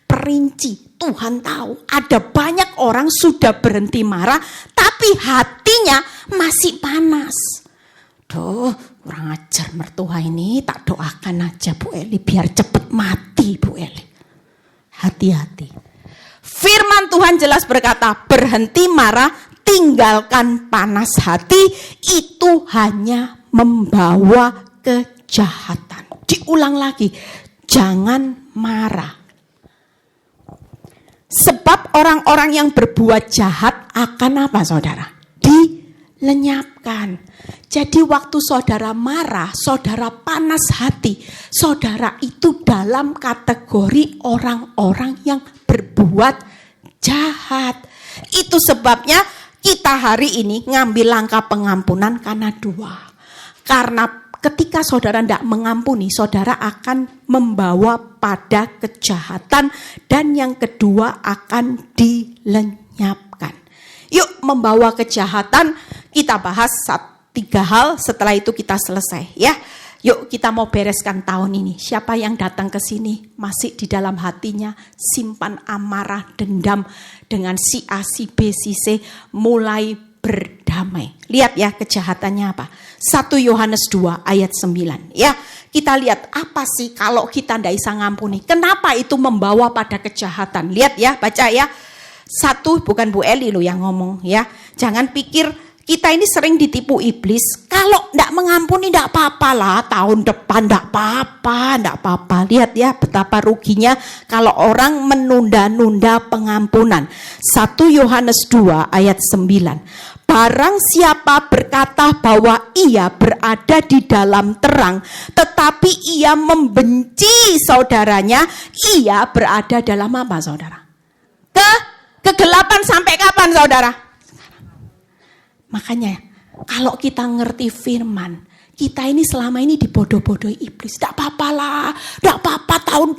perinci. Tuhan tahu ada banyak orang sudah berhenti marah, tapi hatinya masih panas. Duh, kurang ajar mertua ini, tak doakan aja Bu Eli, biar cepet mati Bu Eli. Hati-hati. Firman Tuhan jelas berkata, berhenti marah, tinggalkan panas hati, itu hanya membawa kejahatan. Diulang lagi, jangan marah. Sebab orang-orang yang berbuat jahat akan apa saudara? Dilenyapkan. Jadi waktu saudara marah, saudara panas hati, saudara itu dalam kategori orang-orang yang berbuat jahat. Itu sebabnya kita hari ini ngambil langkah pengampunan karena 2. Karena ketika saudara tidak mengampuni, saudara akan membawa pada kejahatan, dan yang kedua akan dilenyapkan. Yuk, membawa kejahatan kita bahas 3 hal, setelah itu kita selesai ya. Yuk kita mau bereskan tahun ini. Siapa yang datang ke sini masih di dalam hatinya simpan amarah, dendam dengan si A, si B, si C, mulai berdamai. Lihat ya kejahatannya apa. 1 Yohanes 2 ayat 9 ya. Kita lihat apa sih kalau kita tidak bisa ngampuni. Kenapa itu membawa pada kejahatan. Lihat ya, baca ya. 1, bukan Bu Eli lo yang ngomong ya. Jangan pikir kita ini sering ditipu iblis. Kalau tidak mengampuni tidak apa-apa lah. Tahun depan tidak apa-apa. Lihat ya betapa ruginya kalau orang menunda-nunda pengampunan. 1 Yohanes 2 ayat 9. Barang siapa berkata bahwa ia berada di dalam terang, tetapi ia membenci saudaranya, ia berada dalam apa saudara? Kegelapan sampai kapan saudara? Makanya kalau kita ngerti firman, kita ini selama ini dibodoh-bodohi iblis. Tidak apa-apa lah, tidak apa-apa tahun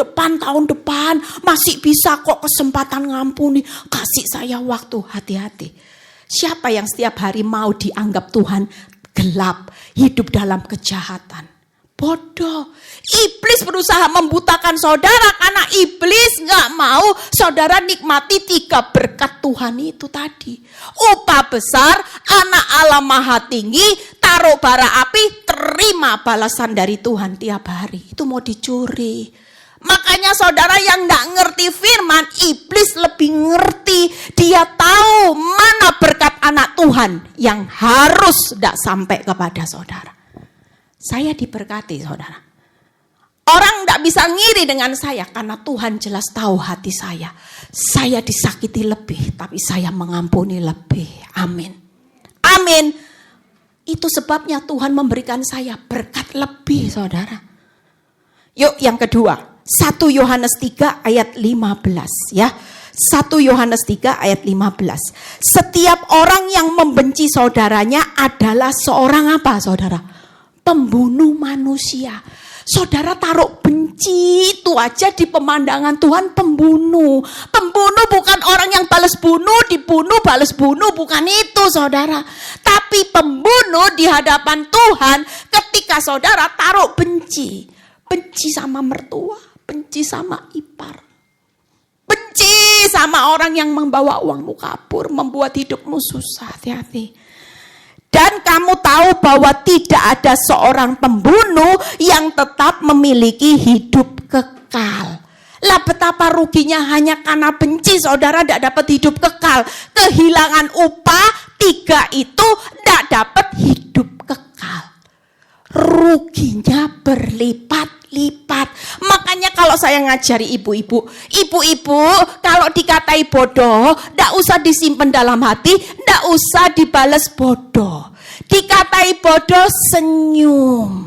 depan masih bisa kok kesempatan ngampuni. Kasih saya waktu, hati-hati. Siapa yang setiap hari mau dianggap Tuhan gelap, hidup dalam kejahatan? Bodoh. Iblis berusaha membutakan saudara karena iblis gak mau saudara nikmati 3 berkat Tuhan itu tadi. Upah besar, anak Allah maha tinggi, taruh bara api, terima balasan dari Tuhan tiap hari. Itu mau dicuri. Makanya saudara yang gak ngerti firman, iblis lebih ngerti. Dia tahu mana berkat anak Tuhan yang harus gak sampai kepada saudara. Saya diberkati saudara. Orang gak bisa ngiri dengan saya karena Tuhan jelas tahu hati saya. Saya disakiti lebih, tapi saya mengampuni lebih. Amin. Amin. Itu sebabnya Tuhan memberikan saya berkat lebih saudara. Yuk yang kedua. 1 Yohanes 3 ayat 15 ya. 1 Yohanes 3 ayat 15. Setiap orang yang membenci saudaranya adalah seorang apa saudara? Pembunuh manusia. Saudara taruh benci itu aja di pemandangan Tuhan pembunuh. Pembunuh bukan orang yang balas bunuh, dibunuh, balas bunuh. Bukan itu saudara. Tapi pembunuh di hadapan Tuhan ketika saudara taruh benci. Benci sama mertua, benci sama ipar. Benci sama orang yang membawa uangmu kabur, membuat hidupmu susah. Hati-hati. Dan kamu tahu bahwa tidak ada seorang pembunuh yang tetap memiliki hidup kekal. Lah betapa ruginya hanya karena benci saudara tidak dapat hidup kekal. Kehilangan upah 3 itu tidak dapat hidup kekal. Ruginya berlipat-lipat. Makanya kalau saya ngajari ibu-ibu kalau dikatai bodoh, ndak usah disimpan dalam hati, ndak usah dibales bodoh. Dikatai bodoh, senyum.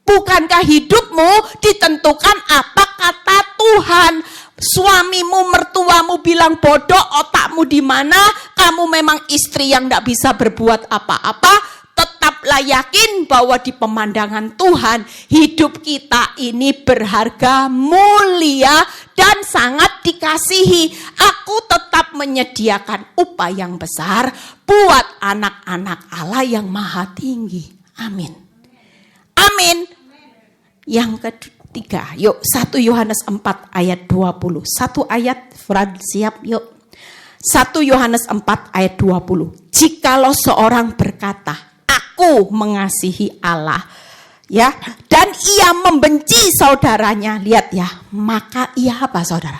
Bukankah hidupmu ditentukan apa kata Tuhan? Suamimu, mertuamu bilang bodoh, otakmu di mana? Kamu memang istri yang ndak bisa berbuat apa-apa. Tetaplah yakin bahwa di pemandangan Tuhan hidup kita ini berharga, mulia, dan sangat dikasihi. Aku tetap menyediakan upah yang besar buat anak-anak Allah yang maha tinggi. Amin. Amin. Yang ketiga, yuk 1 Yohanes 4 ayat 20. Satu ayat, Fran, siap yuk. 1 Yohanes 4 ayat 20. Jikalau seorang berkata, aku mengasihi Allah, ya, dan ia membenci saudaranya, lihat ya, maka ia apa saudara?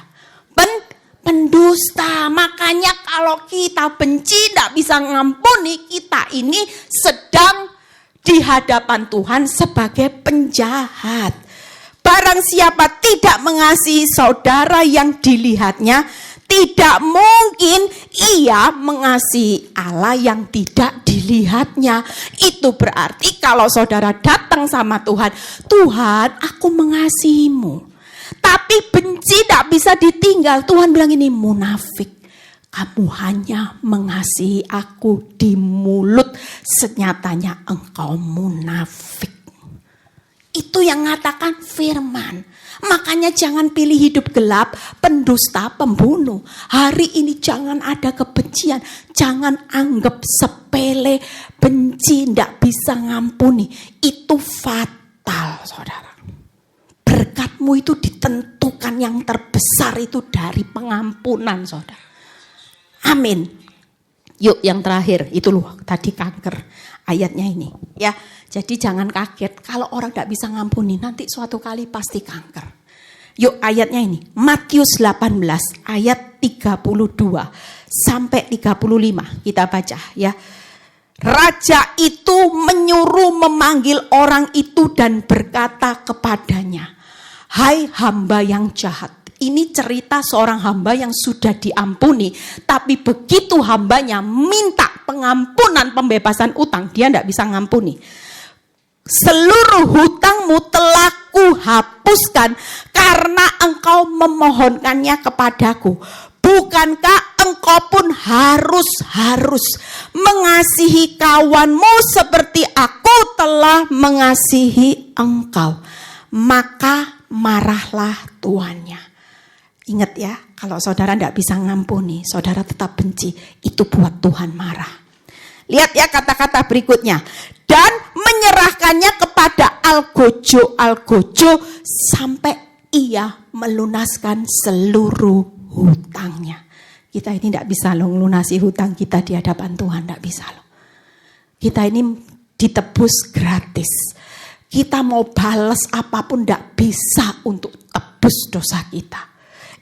Pendusta. Makanya kalau kita benci, tidak bisa ngampuni, kita ini sedang di hadapan Tuhan sebagai penjahat. Barang siapa tidak mengasihi saudara yang dilihatnya, tidak mungkin ia mengasihi Allah yang tidak dilihatnya. Itu berarti kalau saudara datang sama Tuhan, Tuhan aku mengasihimu. Tapi benci tidak bisa ditinggal. Tuhan bilang ini munafik. Kamu hanya mengasihi aku di mulut, senyatanya engkau munafik. Itu yang mengatakan firman. Makanya jangan pilih hidup gelap, pendusta, pembunuh. Hari ini jangan ada kebencian. Jangan anggap sepele, benci, tidak bisa ngampuni. Itu fatal, saudara. Berkatmu itu ditentukan yang terbesar itu dari pengampunan, saudara. Amin. Yuk yang terakhir, itu loh tadi kanker. Ayatnya ini, ya. Jadi jangan kaget kalau orang tidak bisa ngampuni, nanti suatu kali pasti kanker. Yuk ayatnya ini, Matius 18 ayat 32 sampai 35 kita baca ya. Raja itu menyuruh memanggil orang itu dan berkata kepadanya, hai hamba yang jahat. Ini cerita seorang hamba yang sudah diampuni, tapi begitu hambanya minta pengampunan pembebasan utang, dia tidak bisa ngampuni. Seluruh hutangmu telah kuhapuskan karena engkau memohonkannya kepadaku. Bukankah engkau pun harus mengasihi kawanmu seperti aku telah mengasihi engkau? Maka marahlah tuannya. Ingat ya, kalau saudara tidak bisa ngampuni, saudara tetap benci, itu buat Tuhan marah. Lihat ya kata-kata berikutnya. Dan menyerahkannya kepada algojo sampai ia melunaskan seluruh hutangnya. Kita ini tidak bisa loh melunasi hutang kita di hadapan Tuhan, tidak bisa loh. Kita ini ditebus gratis. Kita mau balas apapun tidak bisa untuk tebus menebus dosa kita.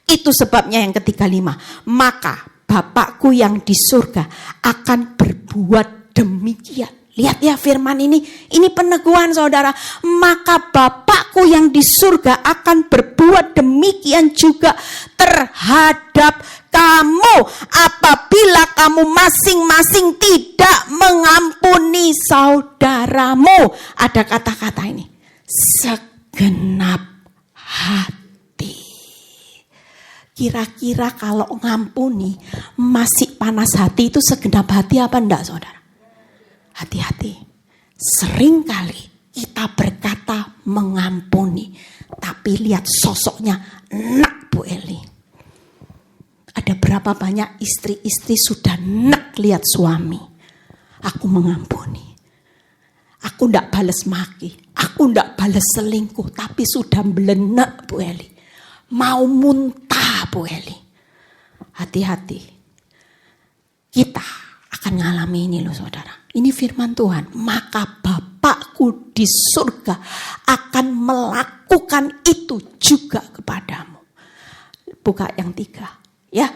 Itu sebabnya yang ketiga 5. Maka Bapakku yang di surga akan berbuat demikian. Lihat ya firman ini peneguhan saudara. Maka Bapakku yang di surga akan berbuat demikian juga terhadap kamu apabila kamu masing-masing tidak mengampuni saudaramu. Ada kata-kata ini, segenap hati. Kira-kira kalau ngampuni masih panas hati, itu segenap hati apa enggak saudara? Hati-hati, seringkali kita berkata mengampuni, tapi lihat sosoknya enak Bu Eli. Ada berapa banyak istri-istri sudah enak lihat suami. Aku mengampuni, aku ndak balas maki, aku ndak balas selingkuh, tapi sudah belenek Bu Eli. Mau muntah Bu Eli. Hati-hati, kita akan mengalami ini loh saudara. Ini firman Tuhan. Maka Bapakku di surga akan melakukan itu juga kepadamu. Buka yang 3. Ya,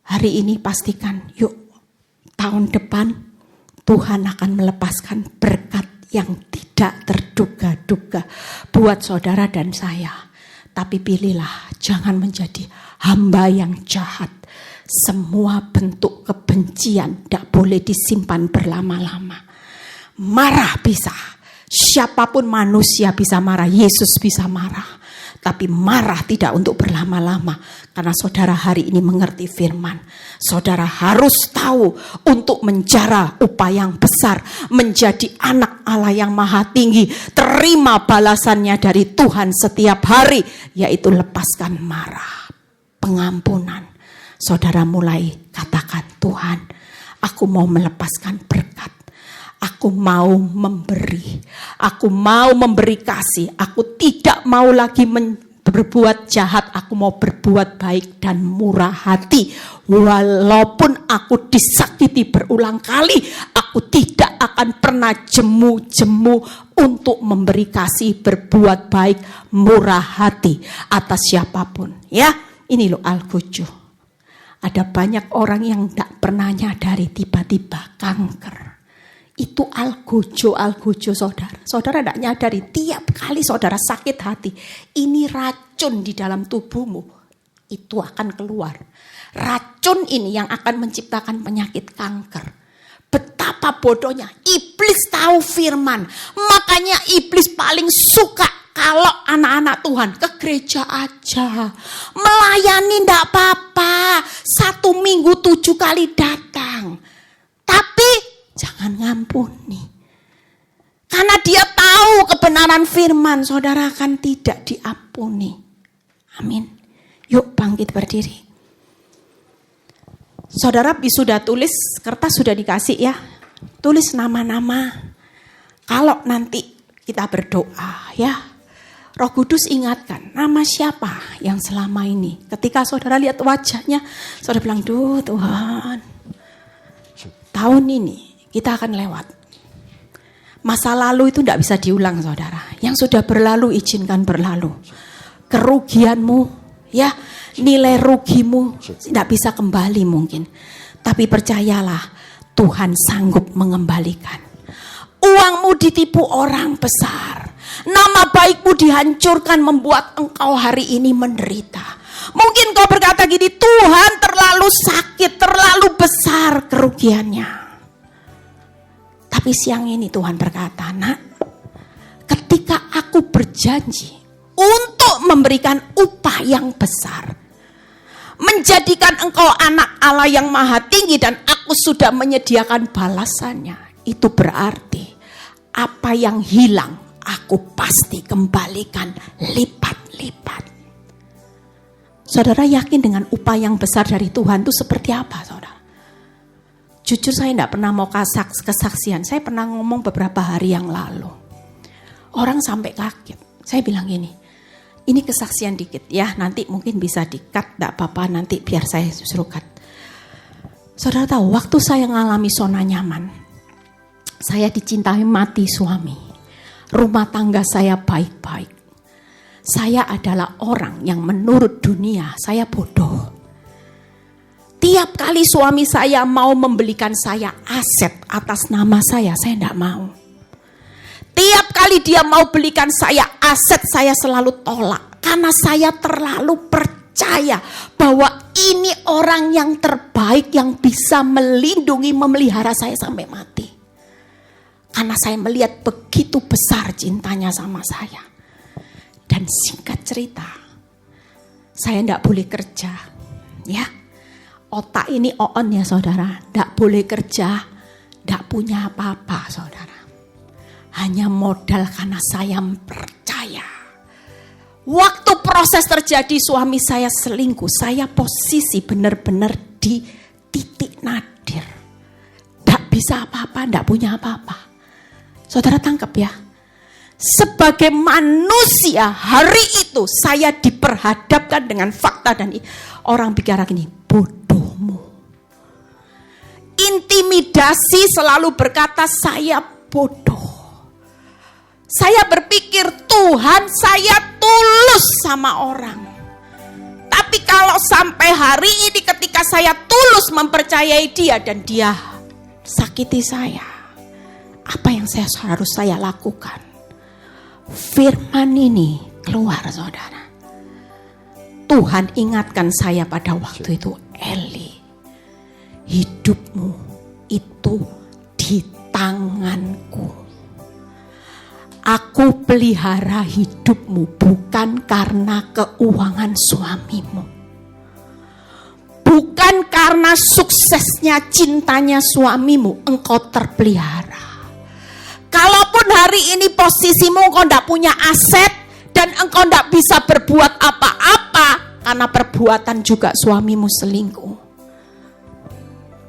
hari ini pastikan yuk tahun depan Tuhan akan melepaskan berkat yang tidak terduga-duga buat saudara dan saya. Tapi pilihlah jangan menjadi hamba yang jahat. Semua bentuk kebencian tidak boleh disimpan berlama-lama. Marah bisa. Siapapun manusia bisa marah. Yesus bisa marah. Tapi marah tidak untuk berlama-lama. Karena saudara hari ini mengerti firman. Saudara harus tahu untuk menjara upah yang besar. Menjadi anak Allah yang maha tinggi. Terima balasannya dari Tuhan setiap hari. Yaitu lepaskan marah. Pengampunan. Saudara mulai katakan, Tuhan, aku mau melepaskan berkat. Aku mau memberi. Aku mau memberi kasih. Aku tidak mau lagi berbuat jahat. Aku mau berbuat baik dan murah hati. Walaupun aku disakiti berulang kali, aku tidak akan pernah jemu-jemu untuk memberi kasih, berbuat baik, murah hati atas siapapun. Ya, ini loh Al-Gujo. Ada banyak orang yang tidak pernah nyadari tiba-tiba kanker. Itu algojo saudara. Saudara tidak nyadari tiap kali saudara sakit hati. Ini racun di dalam tubuhmu. Itu akan keluar. Racun ini yang akan menciptakan penyakit kanker. Betapa bodohnya. Iblis tahu firman. Makanya iblis paling suka kalau anak-anak Tuhan ke gereja aja. Melayani enggak apa-apa. 1 minggu 7 kali datang. Tapi jangan ngampuni. Karena dia tahu kebenaran firman. Saudara akan tidak diampuni. Amin. Yuk bangkit berdiri. Saudara sudah tulis. Kertas sudah dikasih ya. Tulis nama-nama. Kalau nanti kita berdoa ya. Roh Kudus ingatkan, nama siapa yang selama ini. Ketika saudara lihat wajahnya, saudara bilang, duh Tuhan, tahun ini kita akan lewat. Masa lalu itu tidak bisa diulang saudara. Yang sudah berlalu, izinkan berlalu. Kerugianmu, ya nilai rugimu tidak bisa kembali mungkin. Tapi percayalah, Tuhan sanggup mengembalikan. Uangmu ditipu orang besar. Nama baikmu dihancurkan membuat engkau hari ini menderita. Mungkin kau berkata gini, Tuhan terlalu sakit, terlalu besar kerugiannya. Tapi siang ini Tuhan berkata, nak, ketika aku berjanji untuk memberikan upah yang besar, menjadikan engkau anak Allah yang maha tinggi dan aku sudah menyediakan balasannya, itu berarti apa yang hilang aku pasti kembalikan lipat-lipat. Saudara yakin dengan upah yang besar dari Tuhan itu seperti apa saudara? Jujur saya tidak pernah mau kesaksian. Saya pernah ngomong beberapa hari yang lalu. Orang sampai kaget. Saya bilang gini, ini kesaksian dikit ya, nanti mungkin bisa di-cut, tidak apa-apa nanti biar saya suruh cut. Saudara tahu, waktu saya mengalami zona nyaman, saya dicintai mati suami. Rumah tangga saya baik-baik. Saya adalah orang yang menurut dunia saya bodoh. Tiap kali suami saya mau membelikan saya aset atas nama saya tidak mau. Tiap kali dia mau belikan saya aset, saya selalu tolak. Karena saya terlalu percaya bahwa ini orang yang terbaik yang bisa melindungi, memelihara saya sampai mati. Karena saya melihat begitu besar cintanya sama saya. Dan singkat cerita, saya tidak boleh kerja. Ya, otak ini on ya saudara, tidak boleh kerja, tidak punya apa-apa saudara. Hanya modal karena saya percaya. Waktu proses terjadi suami saya selingkuh, saya posisi benar-benar di titik nadir. Tidak bisa apa-apa, tidak punya apa-apa. Saudara tangkap ya. Sebagai manusia hari itu saya diperhadapkan dengan fakta dan orang bicara gini, bodohmu. Intimidasi selalu berkata saya bodoh. Saya berpikir Tuhan saya tulus sama orang. Tapi kalau sampai hari ini ketika saya tulus mempercayai dia dan dia sakiti saya, apa yang harus saya lakukan? Firman ini keluar saudara. Tuhan ingatkan saya pada waktu itu, Eli, hidupmu itu di tanganku. Aku pelihara hidupmu bukan karena keuangan suamimu. Bukan karena suksesnya cintanya suamimu engkau terpelihara. Kalaupun hari ini posisimu engkau tidak punya aset dan engkau tidak bisa berbuat apa-apa karena perbuatan juga suamimu selingkuh.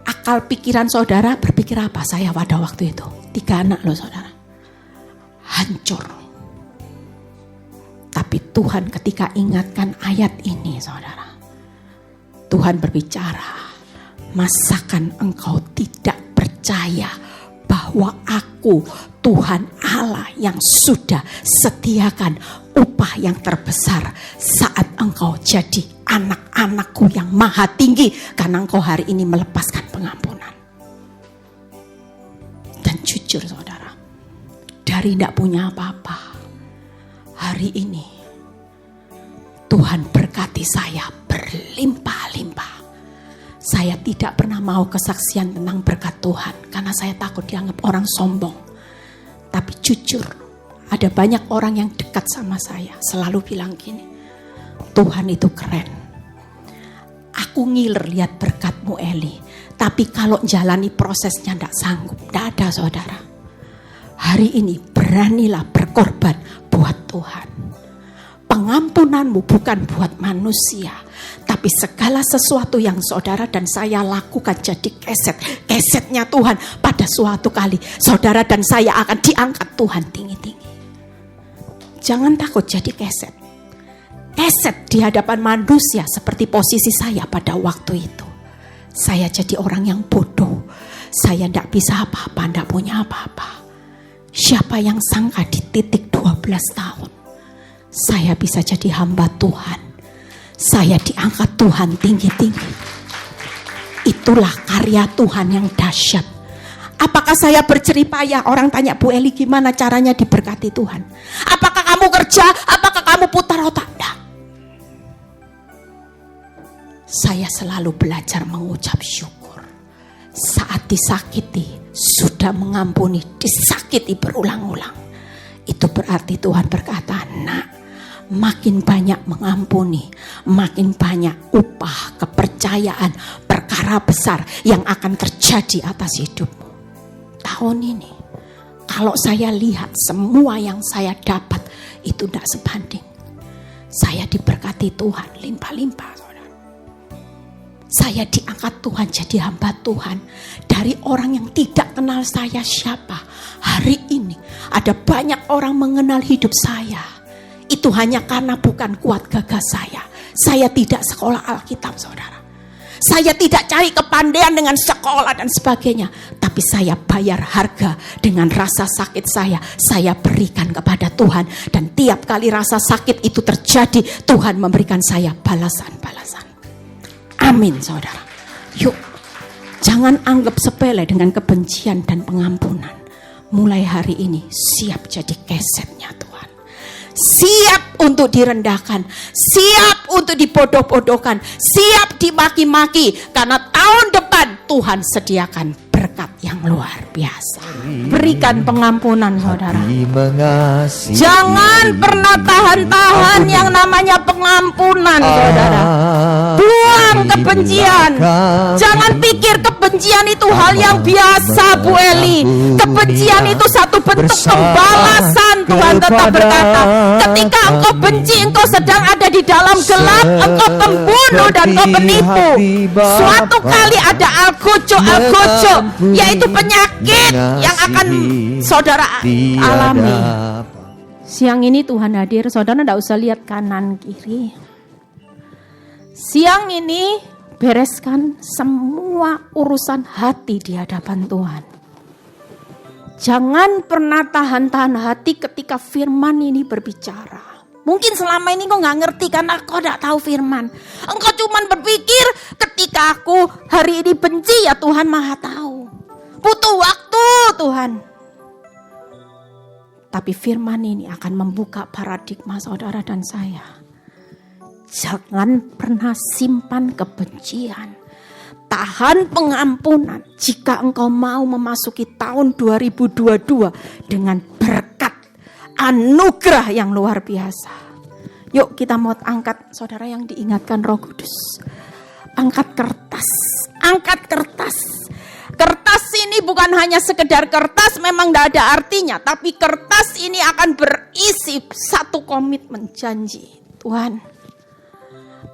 Akal pikiran saudara berpikir apa saya pada waktu itu? 3 anak loh saudara. Hancur. Tapi Tuhan ketika ingatkan ayat ini saudara, Tuhan berbicara, masakan engkau tidak percaya bahwa aku Tuhan Allah yang sudah sediakan upah yang terbesar saat engkau jadi anak-anakku yang maha tinggi karena engkau hari ini melepaskan pengampunan. Dan jujur saudara, dari tidak punya apa-apa, hari ini Tuhan berkati saya berlimpah-limpah. Saya tidak pernah mau kesaksian tentang berkat Tuhan karena saya takut dianggap orang sombong. Tapi jujur, ada banyak orang yang dekat sama saya selalu bilang gini, Tuhan itu keren. Aku ngiler lihat berkatmu Eli, tapi kalau jalani prosesnya tidak sanggup. Tidak ada saudara. Hari ini beranilah berkorban buat Tuhan. Pengampunanmu bukan buat manusia, tapi segala sesuatu yang saudara dan saya lakukan jadi kesetnya Tuhan. Pada suatu kali saudara dan saya akan diangkat Tuhan tinggi-tinggi. Jangan takut jadi keset di hadapan manusia seperti posisi saya pada waktu itu. Saya jadi orang yang bodoh. Saya tidak bisa apa-apa, tidak punya apa-apa. Siapa yang sangka di titik 12 tahun saya bisa jadi hamba Tuhan. Saya diangkat Tuhan tinggi-tinggi. Itulah karya Tuhan yang dahsyat. Apakah saya berceripayah? Orang tanya, Bu Eli gimana caranya diberkati Tuhan? Apakah kamu kerja? Apakah kamu putar otak? Nah. Saya selalu belajar mengucap syukur. Saat disakiti, sudah mengampuni, disakiti berulang-ulang. Itu berarti Tuhan berkata, nak, makin banyak mengampuni, makin banyak upah, kepercayaan, perkara besar yang akan terjadi atas hidupmu. Tahun ini, kalau saya lihat semua yang saya dapat, itu tidak sebanding. Saya diberkati Tuhan, limpah-limpah saudara. Saya diangkat Tuhan jadi hamba Tuhan. Dari orang yang tidak kenal saya siapa, hari ini ada banyak orang mengenal hidup saya. Itu hanya karena bukan kuat gagah saya. Saya tidak sekolah Alkitab saudara. Saya tidak cari kepandaian dengan sekolah dan sebagainya. Tapi Tapi saya bayar harga dengan rasa sakit saya berikan kepada Tuhan. Dan tiap kali rasa sakit itu terjadi, Tuhan memberikan saya balasan-balasan. Amin saudara. Yuk, jangan anggap sepele dengan kebencian dan pengampunan. Mulai hari ini siap jadi kesetnya Tuhan. Siap untuk direndahkan, siap untuk dibodoh-bodohkan, siap dimaki-maki. Karena tahun depan Tuhan sediakan berkat yang luar biasa. Berikan pengampunan saudara. Jangan pernah tahan-tahan yang namanya pengampunan saudara. Buang kebencian. Jangan pikir kebencian itu hal yang biasa Bu Eli. Kebencian itu satu bentuk pembalasan. Tuhan tetap berkata, ketika engkau benci, engkau sedang ada di dalam gelap, engkau pembunuh dan engkau penipu. Suatu kali ada algojo, yaitu penyakit yang akan saudara alami. Siang ini Tuhan hadir, saudara tidak usah lihat kanan kiri. Siang ini bereskan semua urusan hati di hadapan Tuhan. Jangan pernah tahan-tahan hati ketika firman ini berbicara. Mungkin selama ini kau gak ngerti karena kau gak tahu firman. Engkau cuma berpikir ketika aku hari ini benci, ya Tuhan maha tahu. Butuh waktu Tuhan. Tapi firman ini akan membuka paradigma saudara dan saya. Jangan pernah simpan kebencian. Tahan pengampunan jika engkau mau memasuki tahun 2022 dengan berkat anugerah yang luar biasa. Yuk kita mau angkat saudara yang diingatkan Roh Kudus. Angkat kertas. Angkat kertas. Kertas ini bukan hanya sekedar kertas, memang tidak ada artinya. Tapi kertas ini akan berisi satu komitmen janji. Tuhan,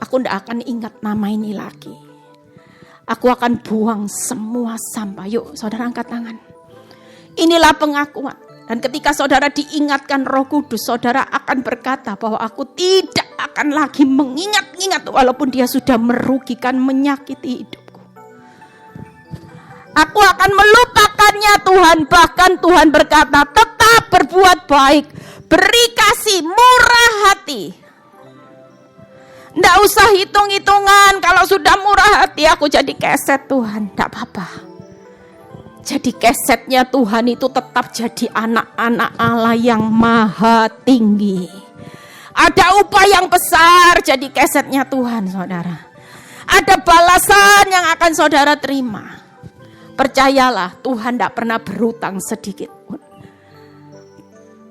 aku tidak akan ingat nama ini lagi. Aku akan buang semua sampah. Yuk saudara angkat tangan. Inilah pengakuan. Dan ketika saudara diingatkan Roh Kudus, saudara akan berkata bahwa aku tidak akan lagi mengingat-ingat walaupun dia sudah merugikan, menyakiti hidupku. Aku akan melupakannya Tuhan. Bahkan Tuhan berkata, tetap berbuat baik, beri kasih, murah hati. Nggak usah hitung-hitungan, kalau sudah murah hati aku jadi keset Tuhan. Nggak apa-apa. Jadi kesetnya Tuhan itu tetap jadi anak-anak Allah yang maha tinggi. Ada upah yang besar jadi kesetnya Tuhan saudara. Ada balasan yang akan saudara terima. Percayalah Tuhan tidak pernah berhutang sedikit pun.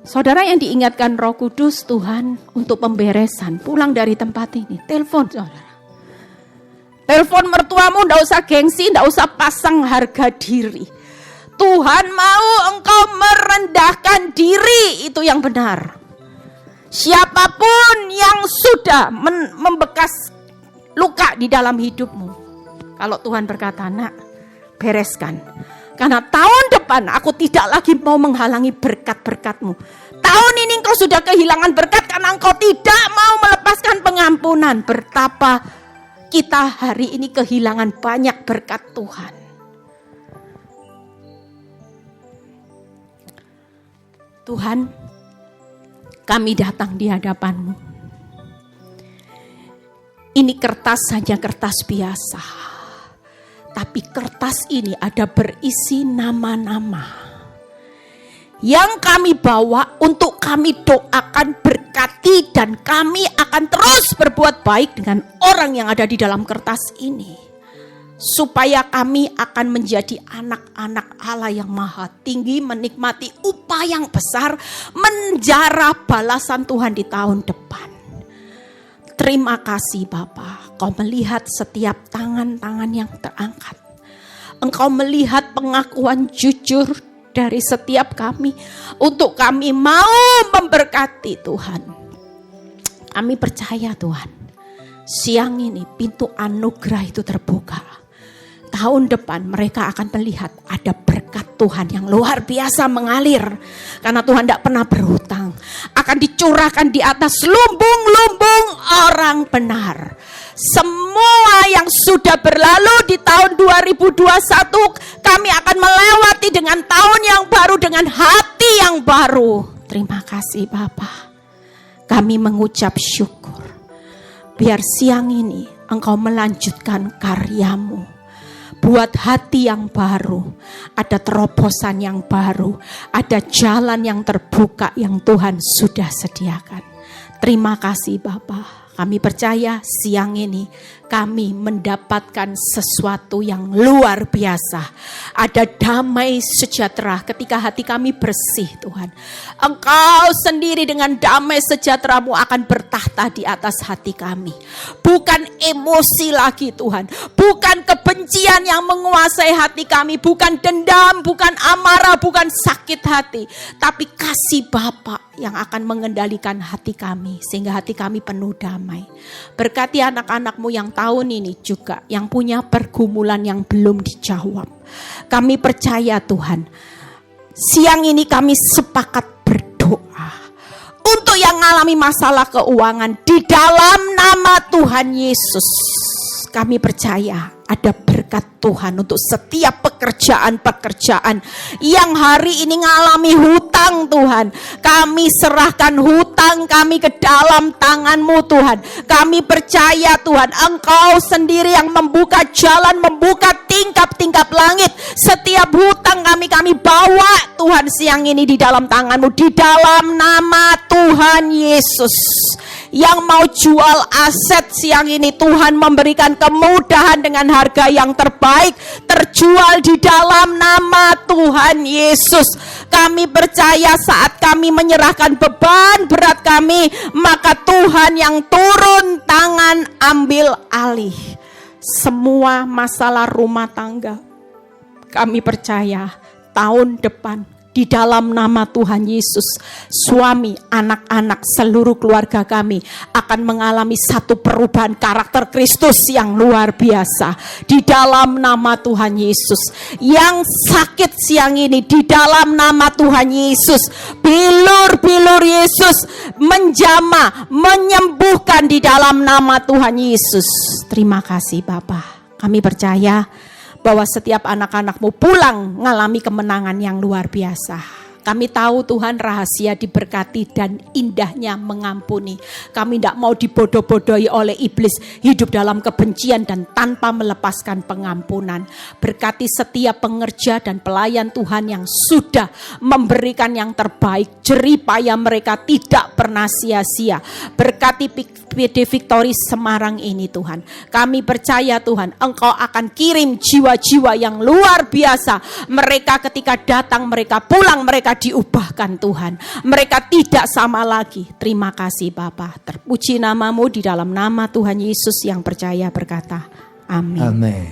Saudara yang diingatkan Roh Kudus Tuhan untuk pemberesan, pulang dari tempat ini, telepon saudara. Telepon mertuamu, tidak usah gengsi, tidak usah pasang harga diri. Tuhan mau engkau merendahkan diri, itu yang benar. Siapapun yang sudah membekas luka di dalam hidupmu, kalau Tuhan berkata, nak, bereskan. Karena tahun depan aku tidak lagi mau menghalangi berkat-berkatmu. Tahun ini engkau sudah kehilangan berkat karena engkau tidak mau melepaskan pengampunan. Betapa kita hari ini kehilangan banyak berkat Tuhan. Tuhan, kami datang di hadapan-Mu. Ini kertas hanya kertas biasa. Tapi kertas ini ada berisi nama-nama yang kami bawa untuk kami doakan, berkati, dan kami akan terus berbuat baik dengan orang yang ada di dalam kertas ini. Supaya kami akan menjadi anak-anak Allah yang maha tinggi, menikmati upah yang besar, menjarah balasan Tuhan di tahun depan. Terima kasih Bapa, Kau melihat setiap tangan-tangan yang terangkat. Engkau melihat pengakuan jujur dari setiap kami untuk kami mau memberkati Tuhan. Kami percaya Tuhan, siang ini pintu anugerah itu terbuka. tahun depan mereka akan melihat ada berkat Tuhan yang luar biasa mengalir. Karena Tuhan tidak pernah berhutang. Akan dicurahkan di atas lumbung-lumbung orang benar. Semua yang sudah berlalu di tahun 2021, kami akan melewati dengan tahun yang baru, dengan hati yang baru. Terima kasih Bapa. Kami mengucap syukur. Biar siang ini Engkau melanjutkan karyamu. Buat hati yang baru, ada terobosan yang baru, ada jalan yang terbuka yang Tuhan sudah sediakan. Terima kasih Bapa. Kami percaya siang ini kami mendapatkan sesuatu yang luar biasa. Ada damai sejahtera ketika hati kami bersih Tuhan. Engkau sendiri dengan damai sejahtera-Mu akan bertahta di atas hati kami. Bukan emosi lagi Tuhan. Bukan kebencian yang menguasai hati kami. Bukan dendam, bukan amarah, bukan sakit hati. Tapi kasih Bapa yang akan mengendalikan hati kami. Sehingga hati kami penuh damai. Berkati anak-anak-Mu yang tahun ini juga yang punya pergumulan yang belum dijawab. Kami percaya Tuhan, siang ini kami sepakat berdoa untuk yang mengalami masalah keuangan di dalam nama Tuhan Yesus. Kami percaya ada berkat Tuhan untuk setiap pekerjaan-pekerjaan yang hari ini mengalami hutang Tuhan. Kami serahkan hutang kami ke dalam tangan-Mu Tuhan. Kami percaya Tuhan, Engkau sendiri yang membuka jalan, membuka tingkap-tingkap langit. Setiap hutang kami bawa Tuhan siang ini di dalam tangan-Mu. Di dalam nama Tuhan Yesus. Yang mau jual aset siang ini, Tuhan memberikan kemudahan dengan harga yang terbaik, terjual di dalam nama Tuhan Yesus. Kami percaya saat kami menyerahkan beban berat kami, maka Tuhan yang turun tangan ambil alih semua masalah rumah tangga. Kami percaya tahun depan di dalam nama Tuhan Yesus, suami, anak-anak, seluruh keluarga kami akan mengalami satu perubahan karakter Kristus yang luar biasa. Di dalam nama Tuhan Yesus. Yang sakit siang ini di dalam nama Tuhan Yesus. Bilur-bilur Yesus menjamah, menyembuhkan di dalam nama Tuhan Yesus. Terima kasih Bapa. Kami percaya bahwa setiap anak-anak-Mu pulang mengalami kemenangan yang luar biasa. Kami tahu Tuhan rahasia diberkati dan indahnya mengampuni. Kami tidak mau dibodoh-bodohi oleh iblis, hidup dalam kebencian dan tanpa melepaskan pengampunan. Berkati setiap pengerja dan pelayan Tuhan yang sudah memberikan yang terbaik. Jerih payah mereka tidak pernah sia-sia. Berkati PD Victory Semarang ini Tuhan. Kami percaya Tuhan, Engkau akan kirim jiwa-jiwa yang luar biasa. Mereka ketika datang, mereka pulang, mereka diubahkan Tuhan. Mereka tidak sama lagi. Terima kasih Bapa. Terpuji nama-Mu di dalam nama Tuhan Yesus yang percaya berkata. Amin. Amin.